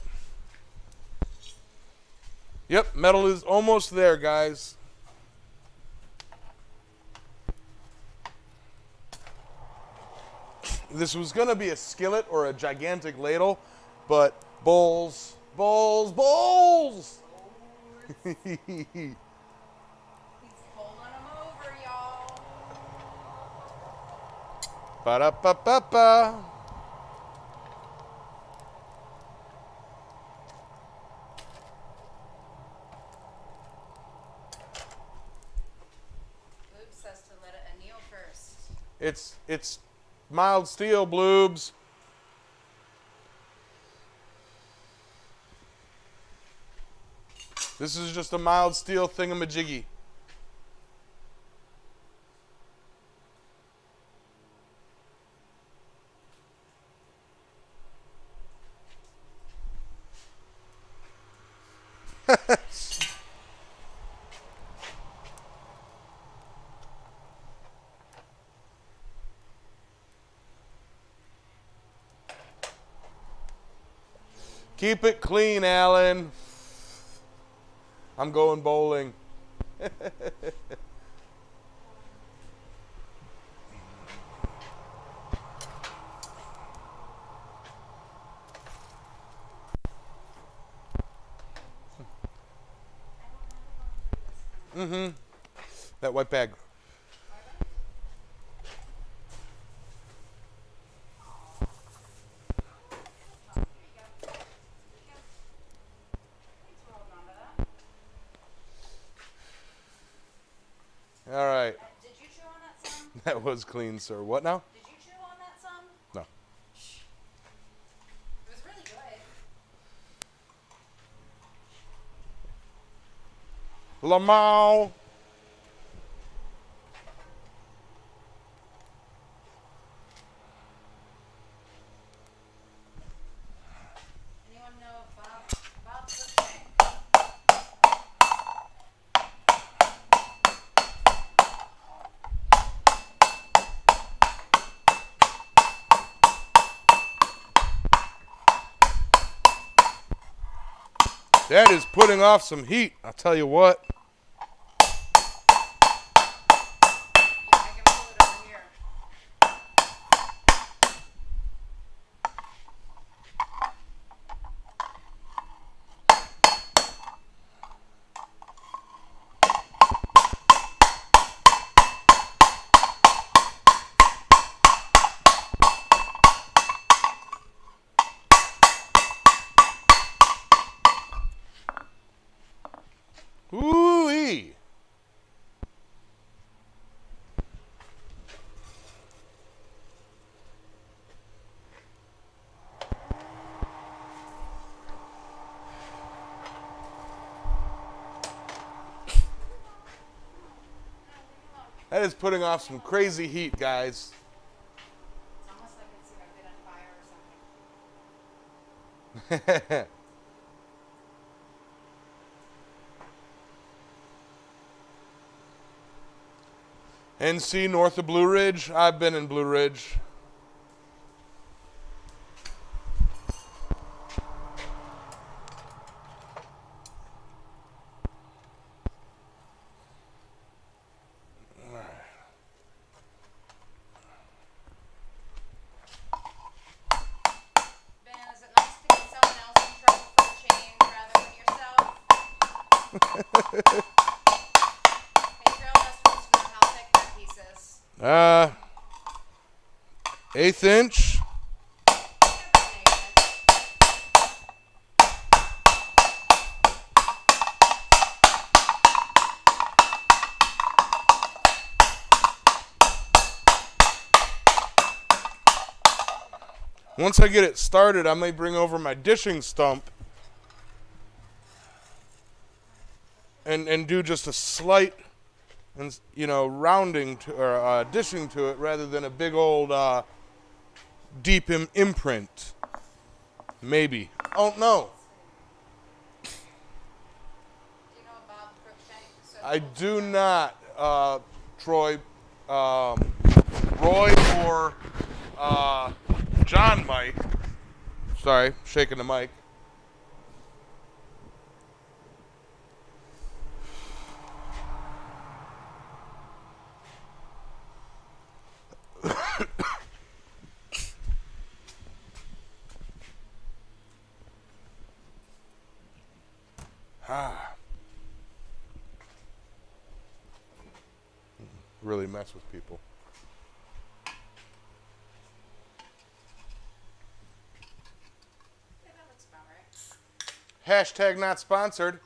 Yep, metal is almost there, guys. This was going to be a skillet or a gigantic ladle, but bowls, bowls, bowls! He's pulling them over, y'all. Ba-da-ba-ba-ba. Luke says to let it anneal first. It's mild steel, bloobs. This is just a mild steel thingamajiggy. Keep it clean, Alan. I'm going bowling. That white bag. All right. Did you chew on that some? That was clean, sir. What now? Did you chew on that some? No. It was really good. Lamau. Anyone know about the thing? That is putting off some heat. I'll tell you what. I can pull it over here. Ooh-wee. That is putting off some crazy heat, guys. It's almost like it's a bit on fire or something. NC north of Blue Ridge. I've been in Blue Ridge. Ben, is it nice to get someone else in trouble for a change rather than yourself? Hey, Trail West wants to know how thick that piece is. 1/8 inch. Once I get it started, I may bring over my dishing stump and do just a slight, and rounding to, or dishing to it rather than a big old deep imprint. Maybe. Oh no. Do you know about Crookshank? So I do not, Troy, Roy, or John Mike. Sorry, shaking the mic. mess with people. Yeah, that looks about right. Hashtag not sponsored.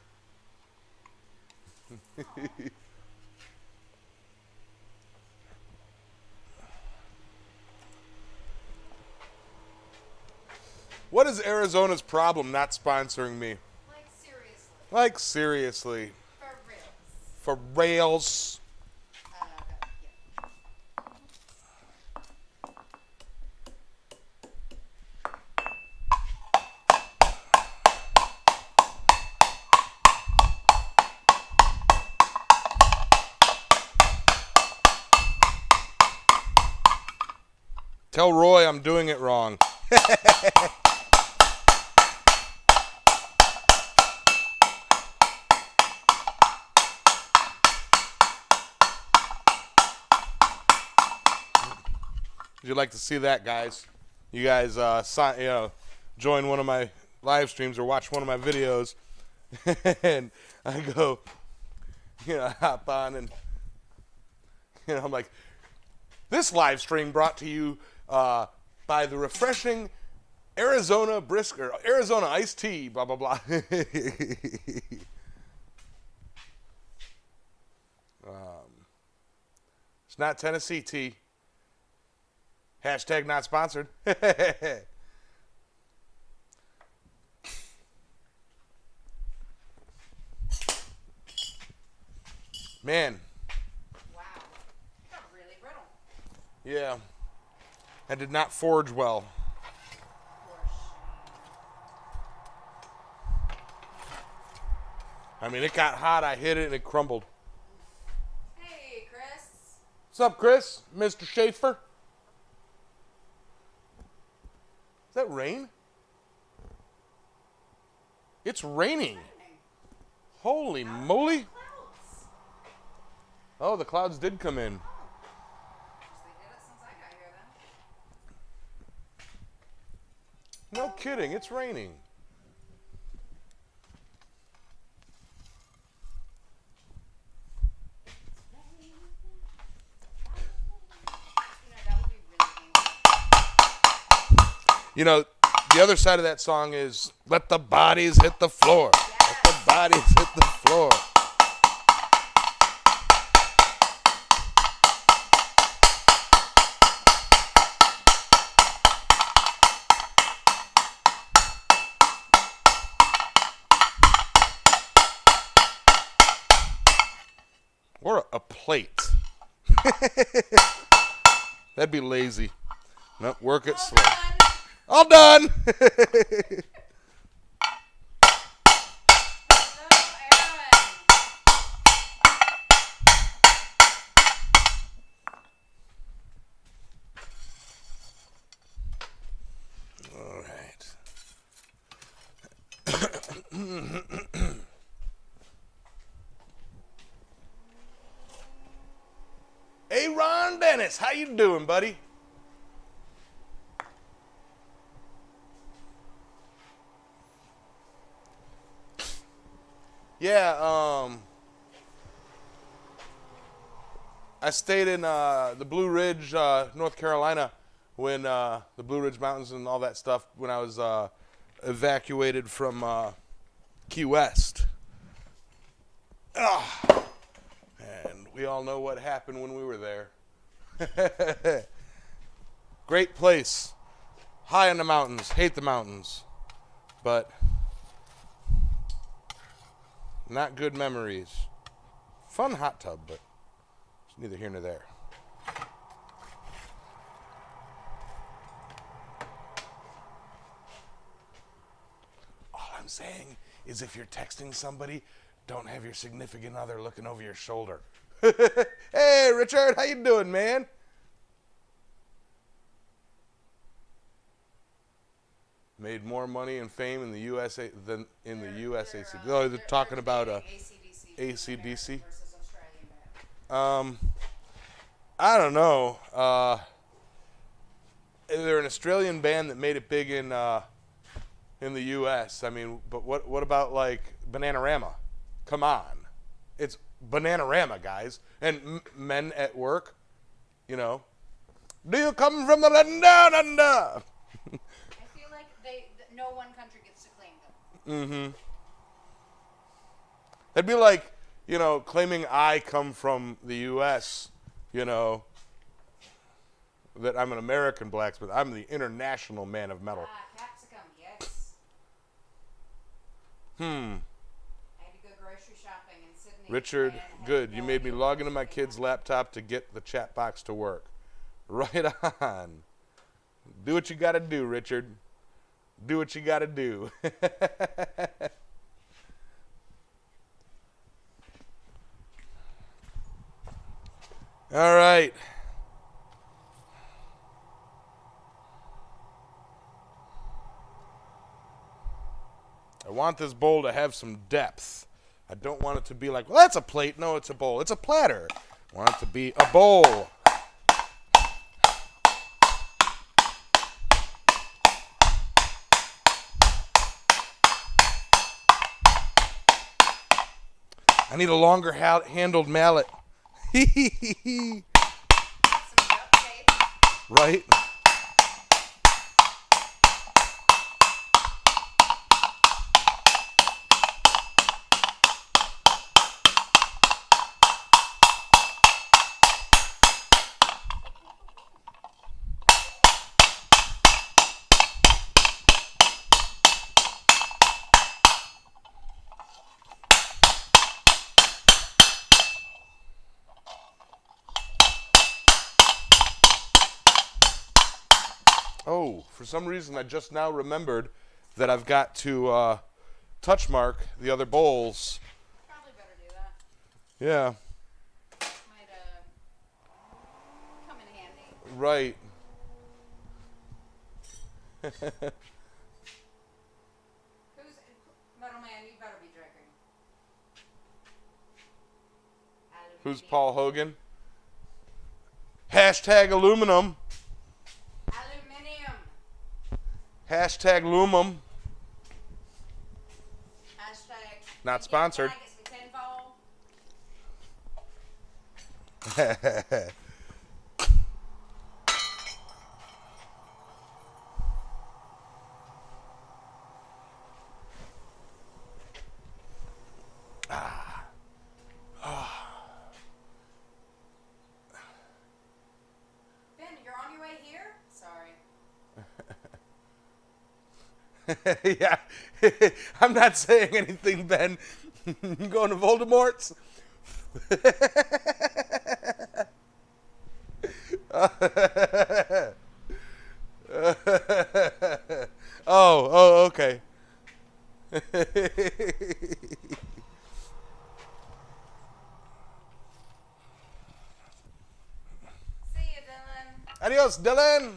What is Arizona's problem not sponsoring me? Like, seriously. Like, seriously. For reals. For rails. Yeah. Tell Roy I'm doing it wrong. Would you like to see that, guys? You guys, join one of my live streams or watch one of my videos, and I go, hop on, and I'm like, this live stream brought to you by the refreshing Arizona Arizona iced tea, blah blah blah. It's not Tennessee tea. Hashtag not sponsored. Man. Wow. Got really brittle. Yeah. I did not forge well. I mean, it got hot. I hit it and it crumbled. Hey, Chris. What's up, Chris? Mr. Schaefer? Is that rain? It's raining. Holy moly. Clouds. Oh, the clouds did come in. They did it since I got here, then. No kidding. It's raining. That would be really painful. You know, the other side of that song is let the bodies hit the floor. Yes. Let the bodies hit the floor. Or a plate. That'd be lazy. No, work it slow. Done. All done. All right. Hey, Ron Dennis, how you doing, buddy? Yeah, I stayed in the Blue Ridge, North Carolina, when the Blue Ridge Mountains and all that stuff, when I was evacuated from Key West. And we all know what happened when we were there. Great place. High in the mountains. Hate the mountains. But not good memories. Fun hot tub, but it's neither here nor there. All I'm saying is if you're texting somebody, don't have your significant other looking over your shoulder. Hey, Richard, how you doing, man? Made more money and fame in the USA than in the USAC. Oh, they're talking about AC/DC AC/DC. versus Australian band. I don't know. They're an Australian band that made it big in the U.S. I mean, but what about like Bananarama? Come on, it's Bananarama, guys, and Men at Work. You know, do you come from the land down under? I feel like no one country gets to claim them. Mm-hmm. That'd be like, you know, claiming I come from the U.S., you know, that I'm an American blacksmith. I'm the international man of metal. Capsicum, yes. I had to go grocery shopping in Sydney. Richard, good. You made me log into my kid's laptop to get the chat box to work. Right on. Do what you got to do, Richard. Do what you got to do. All right. I want this bowl to have some depth. I don't want it to be like, well, that's a plate. No, it's a bowl. It's a platter. I want it to be a bowl. I need a longer handled mallet. Some duct tape. Right? Oh, for some reason I just now remembered that I've got to touch mark the other bowls. Probably better do that. Yeah. Might come in handy. Right. Who's Metal Man? You better be drinking. Who's Paul Hogan? Hashtag aluminum. Aluminium. Hashtag lumum. Hashtag. Not sponsored. Gets the tenfold. Ben, you're on your way here? Sorry. Yeah. I'm not saying anything, Ben. You going to Voldemort's? Oh, okay. See you, Dylan. Adios, Dylan.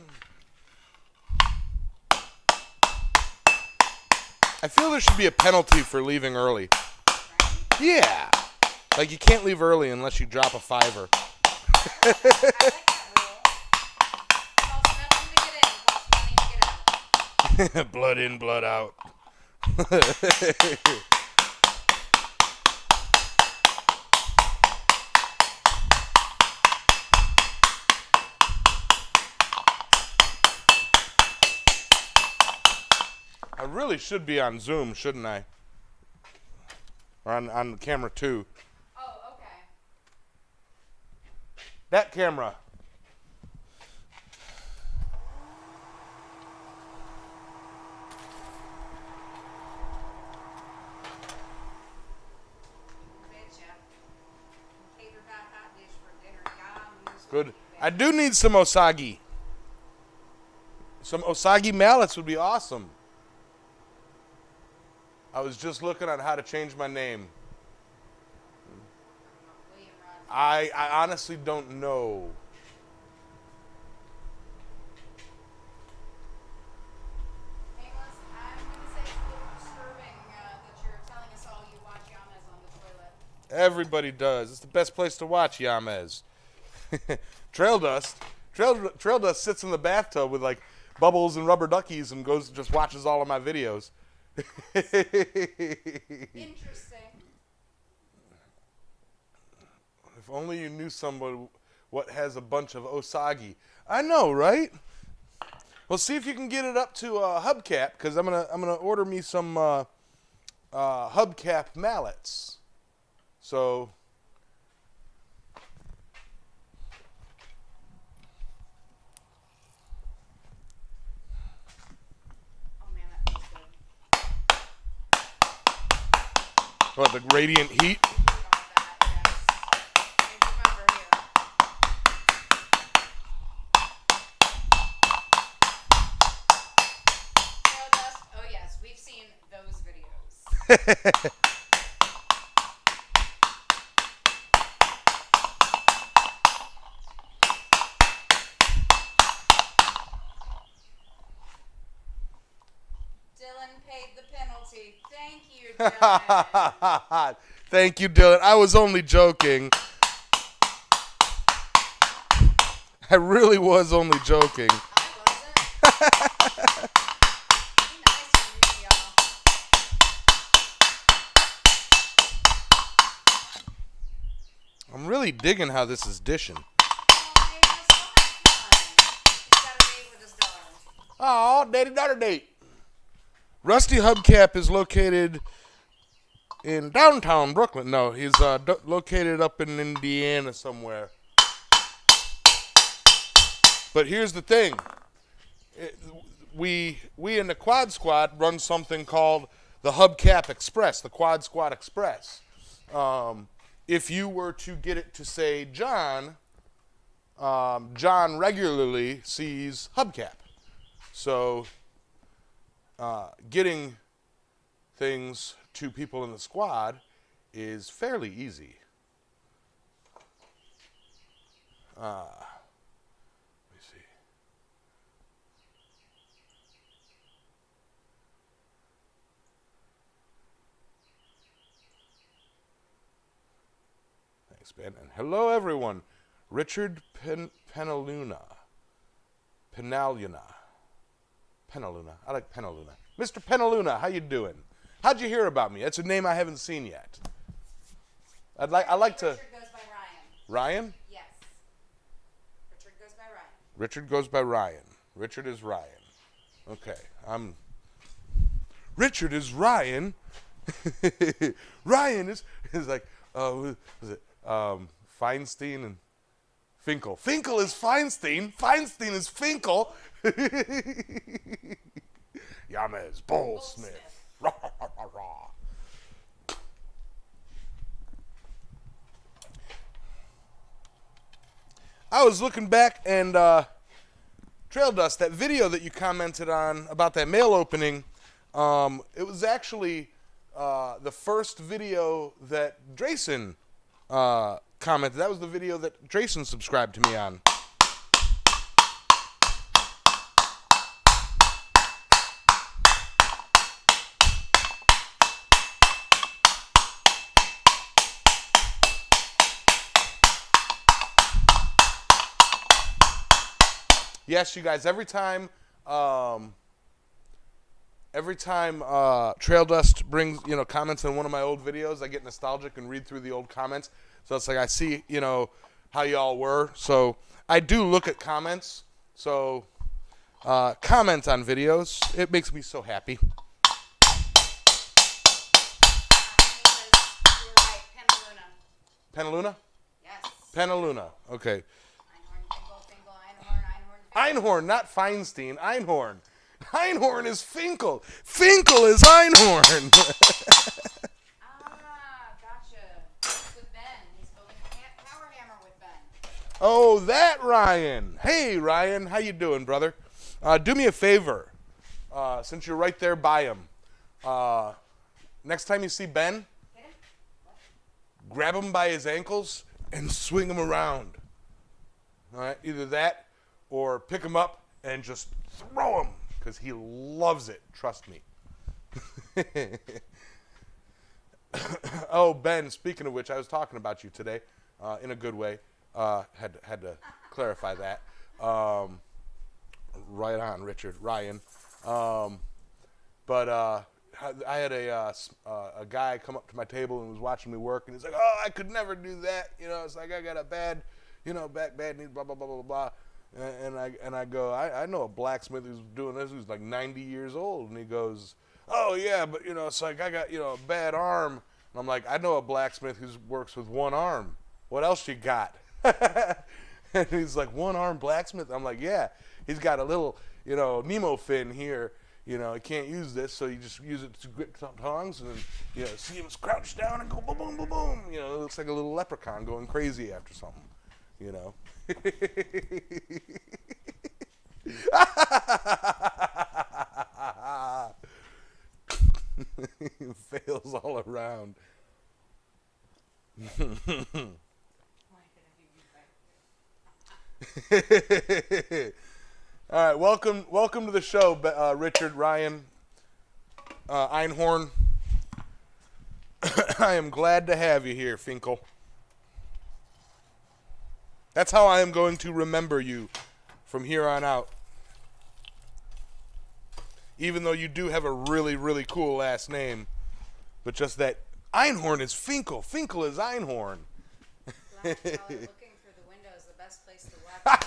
I feel there should be a penalty for leaving early. Right? Yeah. Like you can't leave early unless you drop a $5. I like that rule. Costs nothing to get in, costs money to get out. Blood in, blood out. I really should be on Zoom, shouldn't I? Or on camera 2. Oh, okay. That camera. Betcha. Cater got hot dish for dinner. Yamez. Good. I do need some Osagi. Some Osagi mallets would be awesome. I was just looking on how to change my name. William Rogers. I honestly don't know. Painless, I'm going to say it's a little disturbing that you're telling us all you watch Yamez on the toilet. Everybody does. It's the best place to watch Yamez. Trail Dust. Trail Dust sits in the bathtub with like bubbles and rubber duckies and just watches all of my videos. Interesting. If only you knew somebody what has a bunch of Osagi. I know, right? Well, see if you can get it up to hubcap, because I'm gonna order me some hubcap mallets. So. Oh man, that feels good. What, the radiant heat? All that, yes. Change them over here. Trail dust. Oh yes, we've seen those videos. Dylan paid the penalty. Thank you, Dylan. Thank you, Dylan. I was only joking. I really was only joking. I wasn't. Be nice to me, y'all. I'm really digging how this is dishing. Oh, man, that's so much fun. He's got a date with his daughter. Oh, daddy-daughter date. Rusty Hubcap is located in downtown Brooklyn. No, he's located up in Indiana somewhere. But here's the thing. We in the Quad Squad run something called the Hubcap Express, the Quad Squad Express. If you were to get it to say John, John regularly sees Hubcap. So getting things to people in the squad is fairly easy. Let me see. Thanks, Ben. And hello, everyone. Richard Penaluna. Penaluna. I like Penaluna. Mr. Penaluna, how you doing? How'd you hear about me? That's a name I haven't seen yet. I like to. Richard goes by Ryan. Ryan? Yes. Richard goes by Ryan. Richard goes by Ryan. Richard is Ryan. Okay, Richard is Ryan. Ryan is like was it Feinstein and Finkel. Finkel is Feinstein. Feinstein is Finkel. Yamez, Bullsmith. Rah, rah, rah, rah, rah. I was looking back and Trail Dust, that video that you commented on about that mail opening, it was actually the first video that Drayson commented. That was the video that Drayson subscribed to me on. Yes, you guys, every time Trail Dust brings, comments on one of my old videos, I get nostalgic and read through the old comments. So it's like I see, how y'all were. So I do look at comments. So comment on videos. It makes me so happy. You were right. Penaluna? Yes. Penaluna. Okay. Einhorn, Einhorn, not Feinstein. Einhorn. Einhorn is Finkel. Finkel is Einhorn. Gotcha. It's with Ben. He's building a power hammer with Ben. Oh, that Ryan. Hey, Ryan. How you doing, brother? Do me a favor. Since you're right there by him. Next time you see Ben, Hit him? What? grab him by his ankles and swing him around. All right? Either that or pick him up and just throw him because he loves it. Trust me. Oh, Ben, speaking of which, I was talking about you today in a good way. Had to clarify that. Right on, Richard. Ryan. But I had a guy come up to my table and was watching me work, and he's like, "Oh, I could never do that." It's like I got a bad back bad knees, blah blah blah blah blah. And I go, I know a blacksmith who's doing this who's like 90 years old, and he goes, oh yeah, but it's like I got a bad arm, and I'm like, I know a blacksmith who works with one arm. What else you got? And he's like, one arm blacksmith. I'm like, yeah, he's got a little Nemo fin here. He can't use this, so you just use it to grip some tongs, and then see him crouch down and go boom boom boom boom. It looks like a little leprechaun going crazy after something. Fails all around. All right, welcome to the show, Richard, Ryan, Einhorn. I am glad to have you here, Finkel. That's how I am going to remember you from here on out. Even though you do have a really, really cool last name. But just that Einhorn is Finkel. Finkel is Einhorn. Black collar looking through the window is the best place to watch.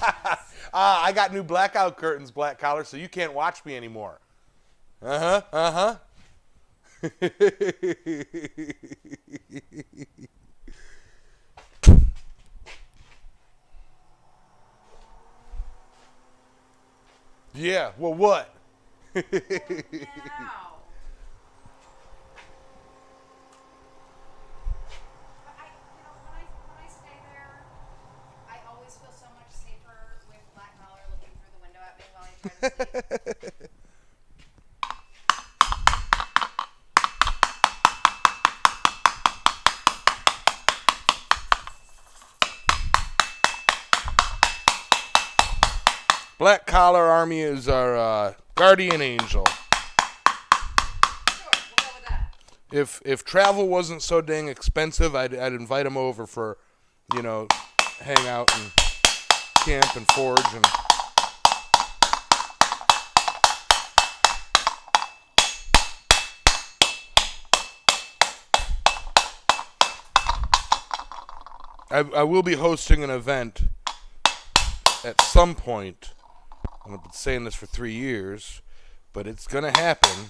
I got new blackout curtains, Black Collar, so you can't watch me anymore. Uh-huh. Yeah, well, what? Now. When I stay there, I always feel so much safer with Black Collar looking through the window at me while I try to sleep. Black Collar Army is our guardian angel. Sure, we'll go with that. If travel wasn't so dang expensive, I'd invite him over for, hang out and camp and forge and. I will be hosting an event at some point. I've been saying this for 3 years, but it's gonna happen.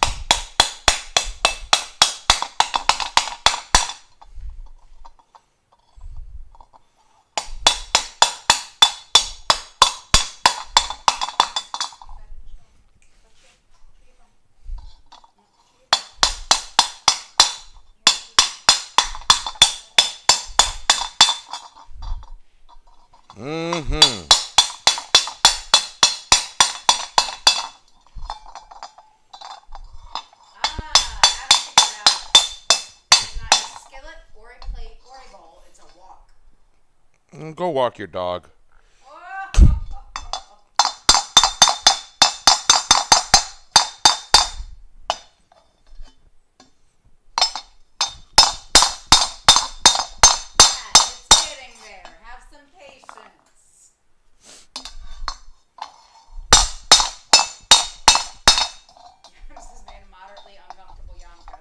Mm-hmm. Go walk your dog. It's getting there. Have some patience. This has made a moderately uncomfortable Yamka.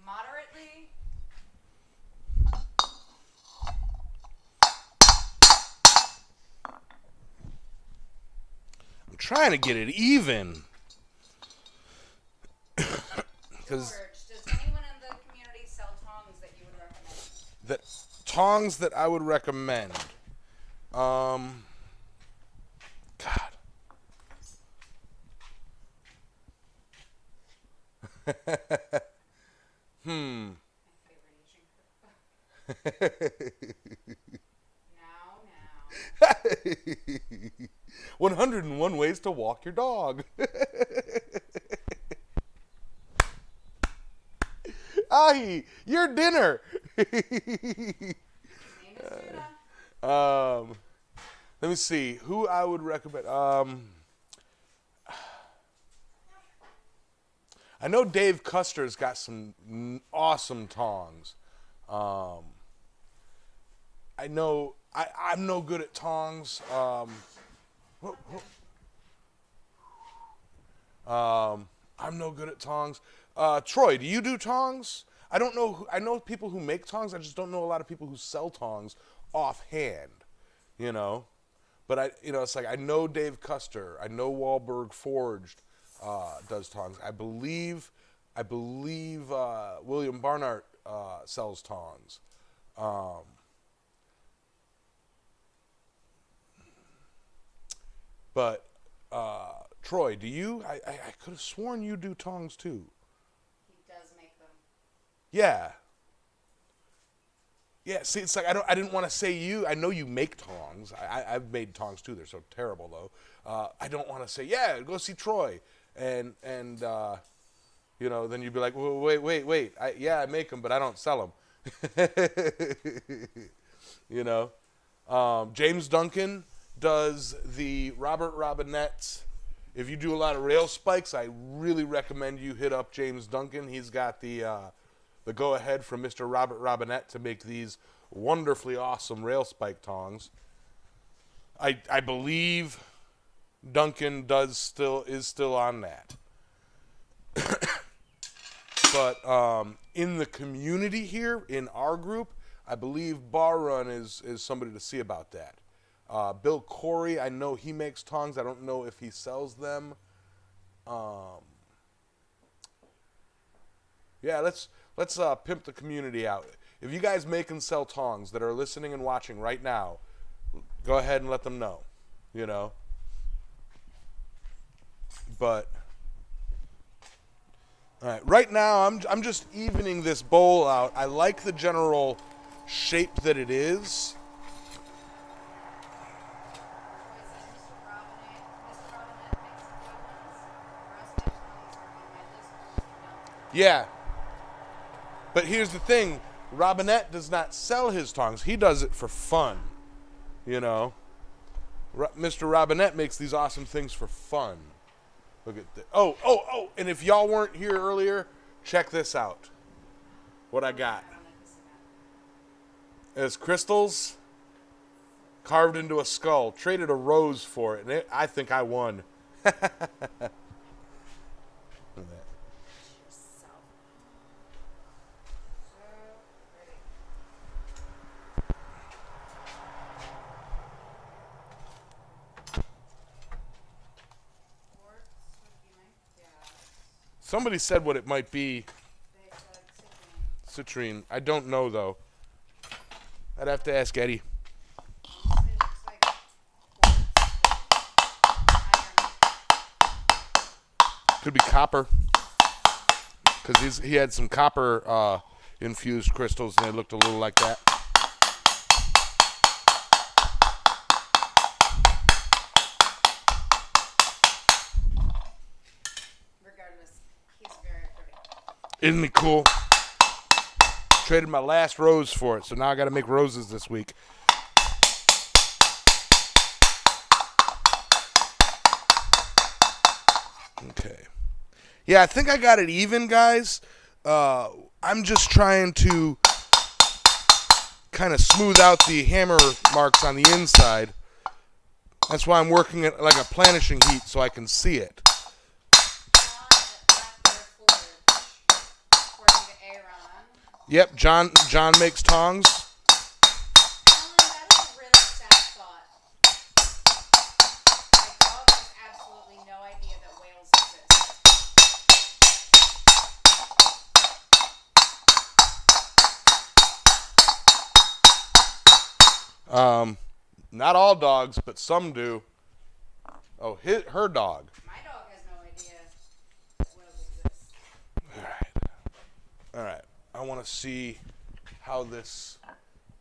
Moderately? I'm trying to get it even. Because does anyone in the community sell tongs that you would recommend? tongs that I would recommend. God. Now. 101 ways to walk your dog. Ahi, your dinner. Name is Judah. Let me see who I would recommend. I know Dave Custer's got some awesome tongs. I know I'm no good at tongs. I'm no good at tongs. Troy, do you do tongs? I don't know. I know people who make tongs. I just don't know a lot of people who sell tongs offhand. You know, but it's like I know Dave Custer. I know Wahlberg Forged does tongs. I believe William Barnard sells tongs. But Troy, do you? I could have sworn you do tongs too. He does make them. Yeah. Yeah. See, it's like I didn't want to say you. I know you make tongs. I've made tongs too. They're so terrible though. I don't want to say go see Troy, and then you'd be like, well, wait. I make them, but I don't sell them. James Duncan does the Robert Robinette. If you do a lot of rail spikes, I really recommend you hit up James Duncan. He's got the go-ahead from Mr. Robert Robinette to make these wonderfully awesome rail spike tongs. I believe Duncan is still on that. But in the community here, in our group, I believe Bar Run is somebody to see about that. Bill Corey, I know he makes tongs. I don't know if he sells them. Let's pimp the community out. If you guys make and sell tongs that are listening and watching right now, go ahead and let them know. But all right, right now I'm just evening this bowl out. I like the general shape that it is. Yeah. But here's the thing. Robinette does not sell his tongs. He does it for fun. Mr. Robinette makes these awesome things for fun. Look at this. Oh. And if y'all weren't here earlier, check this out. What I got. It's crystals carved into a skull. Traded a rose for it. And I think I won. Somebody said what it might be. They said citrine. Citrine. I don't know, though. I'd have to ask Eddie. It looks like iron. Could be copper. Because he had some copper infused crystals, and they looked a little like that. Isn't it cool? Traded my last rose for it, so now I got to make roses this week. Okay. Yeah, I think I got it even, guys. I'm just trying to kind of smooth out the hammer marks on the inside. That's why I'm working at like a planishing heat so I can see it. Yep, John makes tongs. That is a really sad thought. My dog has absolutely no idea that whales exist. Not all dogs, but some do. Oh, her dog. My dog has no idea that whales exist. All right. I want to see how this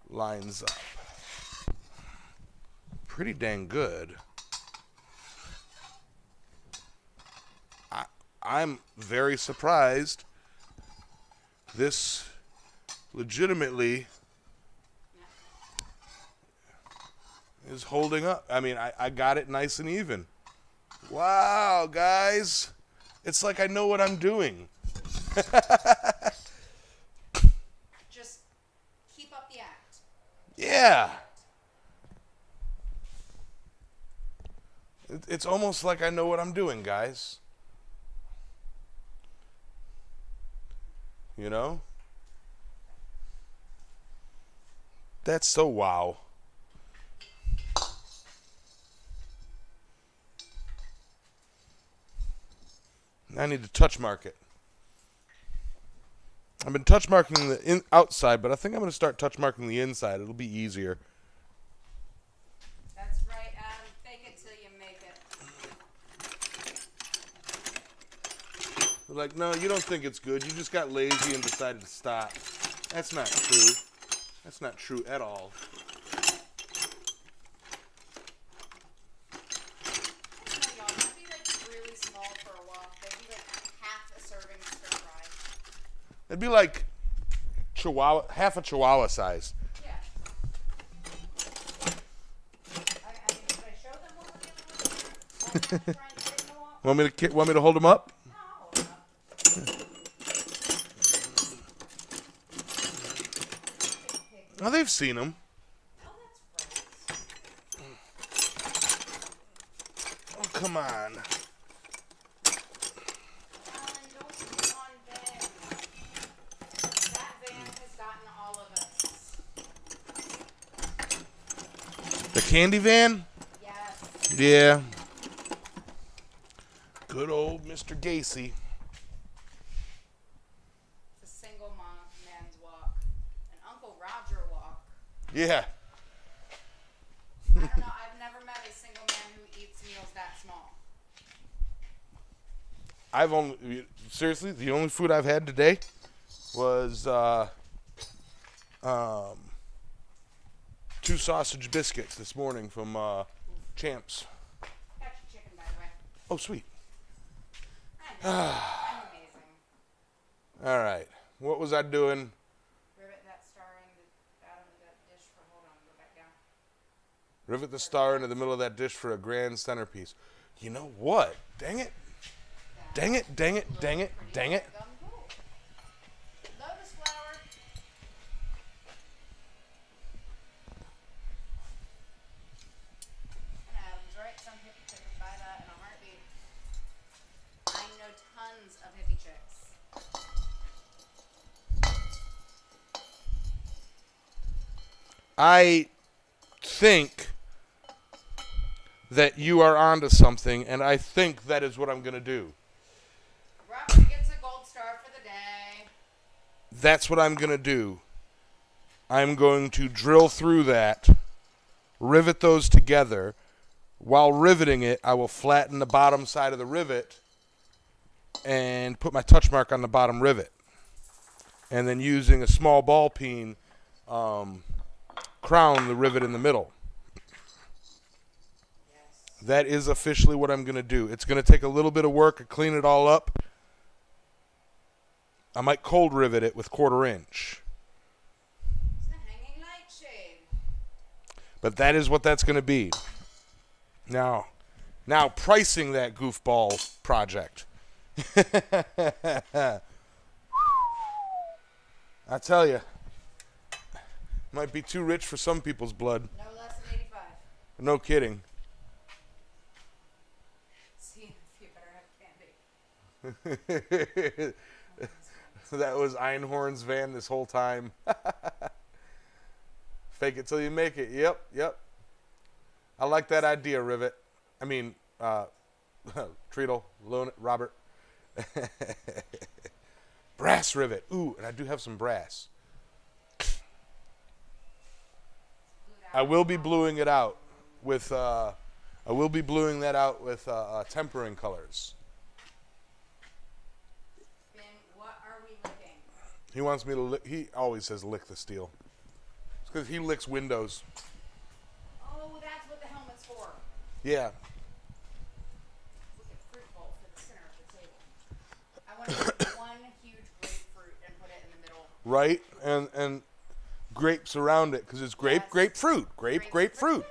lines up. Pretty dang good. I'm very surprised. This legitimately is holding up. I mean, I got it nice and even. Wow, guys. It's like I know what I'm doing. Just keep up the act. Yeah. It's almost like I know what I'm doing, guys. You know? That's so wow. I need to touch mark it. I've been touch marking the outside, but I think I'm going to start touch marking the inside. It'll be easier. That's right, Adam. Fake it till you make it. They're like, no, you don't think it's good. You just got lazy and decided to stop. That's not true. That's not true at all. Y'all might be like really small for a wok. They'd be like half a serving stir fry. It'd be like half a chihuahua size. Yeah. I mean, did I show them what we're doing? Trying to get in the wok? Want me to hold them up? No. Oh, they've seen them. Oh, that's right. Oh, come on. Alan, don't be on Ben. That van has gotten all of us. The candy van? Yes. Yeah. Good old Mr. Gacy. It's a single man's walk. An Uncle Roger walk. Yeah. I don't know. I've never met a single man who eats meals that small. Seriously, the only food I've had today was 2 sausage biscuits this morning from Champs. Got your chicken, by the way. Oh, sweet. I'm amazing. All right. What was I doing? Rivet that star in the bottom of that dish for, hold on, go back down. Rivet the star into the middle of that dish for a grand centerpiece. You know what? Dang it. Dang it, dang it, dang it, dang it. Lotus flower. And Adam's right, some hippie chick would buy that in a heartbeat. I know tons of hippie chicks. I think that you are onto something, and I think that is what I'm going to do. Robert gets a gold star for the day. That's what I'm going to do. I'm going to drill through that, rivet those together. While riveting it, I will flatten the bottom side of the rivet and put my touch mark on the bottom rivet. And then using a small ball peen, crown the rivet in the middle. That is officially what I'm going to do. It's going to take a little bit of work to clean it all up. I might cold rivet it with 1/4 inch. It's a hanging light shade. But that is what that's going to be. Now pricing that goofball project. I tell you, might be too rich for some people's blood. No less than 85. No kidding. See, you better have candy. That was Einhorn's van this whole time. Fake it till you make it. Yep. I like that idea, Rivet. I mean, Treadle, Robert. Brass rivet. Ooh, and I do have some brass. I will be bluing it out with tempering colors. Ben, what are we licking? He wants me to lick. He always says lick the steel. It's because he licks windows. Oh, that's what the helmet's for. Yeah. Look at fruit bowl for the center of the table. I want to take one huge grapefruit and put it in the middle. Right? And grapes around it because it's grapefruit. Grapefruit.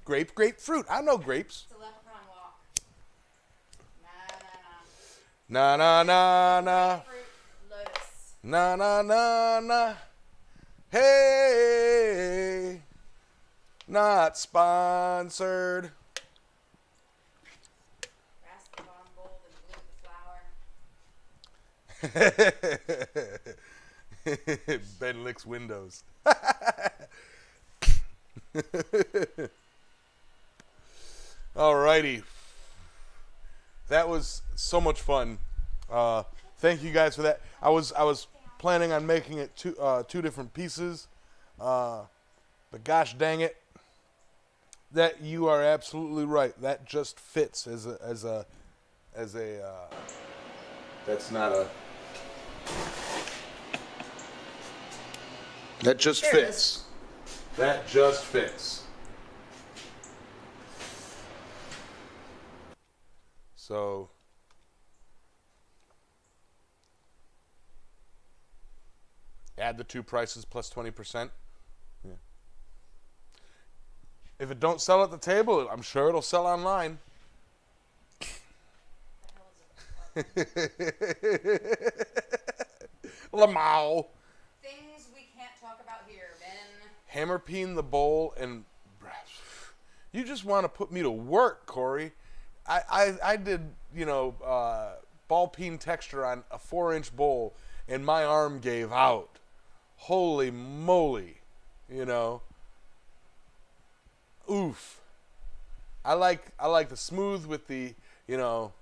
Grapefruit. I know grapes. It's a leprechaun walk. Na na na na. Grapefruit, lotus. Na na na na. Hey. Not sponsored. Brass the bottom bowl and glue the flower. Ben licks windows. Alrighty. That was so much fun. Thank you guys for that. I was planning on making it two different pieces, but gosh dang it, that you are absolutely right. That just fits as a that's not a. That just There it fits. That just fits. So add the two prices plus 20%. Yeah. If it don't sell at the table, I'm sure it'll sell online. Lamau. Things we can't talk about here, Ben. Hammer peen the bowl, and you just want to put me to work, Corey. I did, ball peen texture on a 4-inch bowl, and my arm gave out. Holy moly, Oof. I like the smooth with the, I'll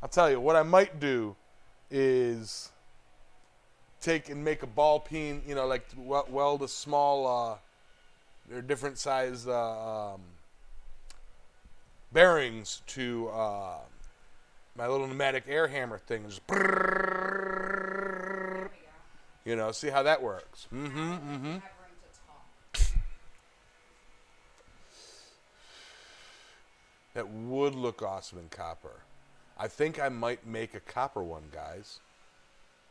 tell you, what I might do is take and make a ball peen, like weld a small, they're different size bearings to my little pneumatic air hammer thing. Just see how that works. That would look awesome in copper. I think I might make a copper one, guys.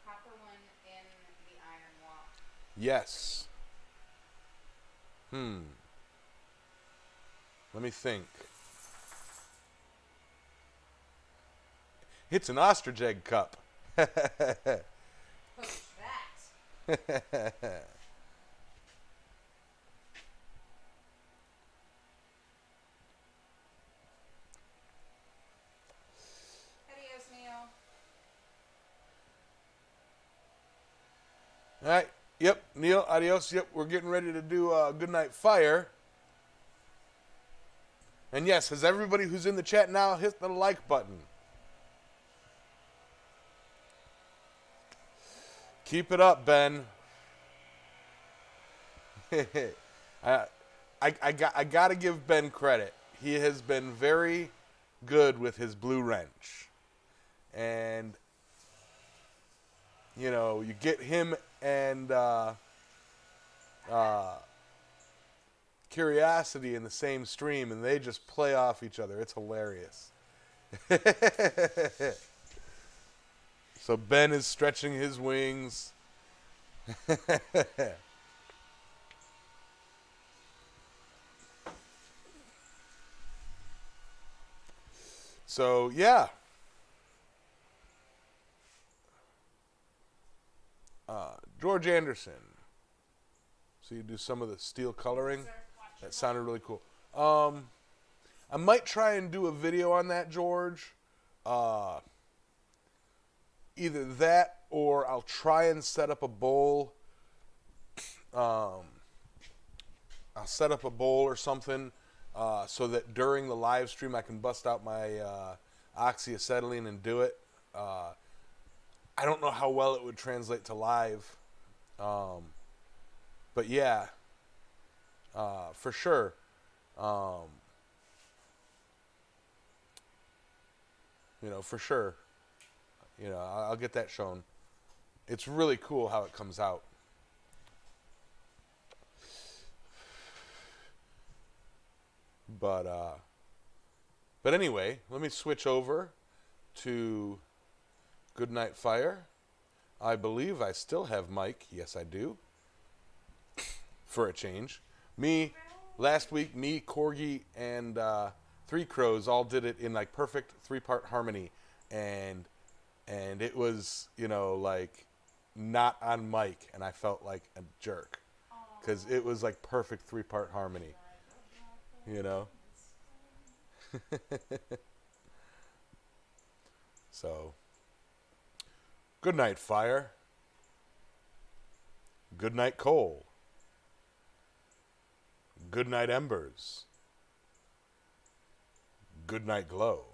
Copper one in the iron walk. Yes. Let me think. It's an ostrich egg cup. Push that. Adios, Neil. All right. Yep. Neil, adios. Yep. We're getting ready to do Goodnight Fire. And yes, has everybody who's in the chat now hit the like button? Keep it up, Ben. I got to give Ben credit. He has been very good with his blue wrench. And, you get him and Curiosity in the same stream, and they just play off each other. It's hilarious. So Ben is stretching his wings. So, yeah. George Anderson. So you do some of the steel coloring. That sounded really cool. I might try and do a video on that, George. Either that or I'll try and set up a bowl. I'll set up a bowl or something so that during the live stream I can bust out my oxyacetylene and do it. I don't know how well it would translate to live. But yeah, for sure. For sure. I'll get that shown. It's really cool how it comes out. But anyway, let me switch over to Goodnight Fire. I believe I still have Mike. Yes, I do. For a change. Last week, Corgi, and Three Crows all did it in like perfect 3-part harmony. And it was, like not on mic, and I felt like a jerk because it was like perfect 3-part harmony, So, good night, fire. Good night, coal. Goodnight Embers. Goodnight Glow.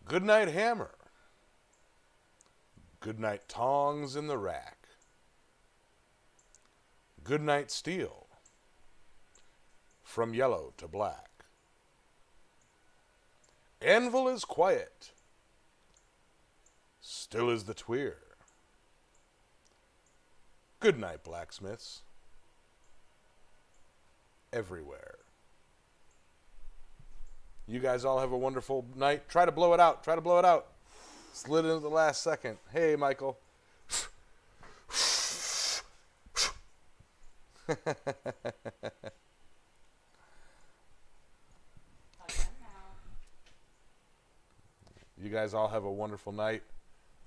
Goodnight Hammer. Goodnight Tongs in the Rack. Goodnight Steel. From Yellow to Black. Anvil is quiet. Still is the tweer. Goodnight, blacksmiths. Everywhere. You guys all have a wonderful night. Try to blow it out. Try to blow it out. Slid into the last second. Hey, Michael. You guys all have a wonderful night.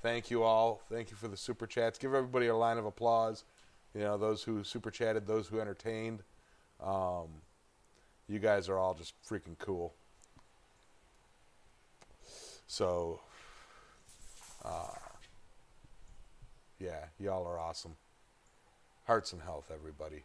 Thank you all. Thank you for the super chats. Give everybody a line of applause. You know, those who super chatted, those who entertained. You guys are all just freaking cool. So, yeah, y'all are awesome. Hearts and health, everybody.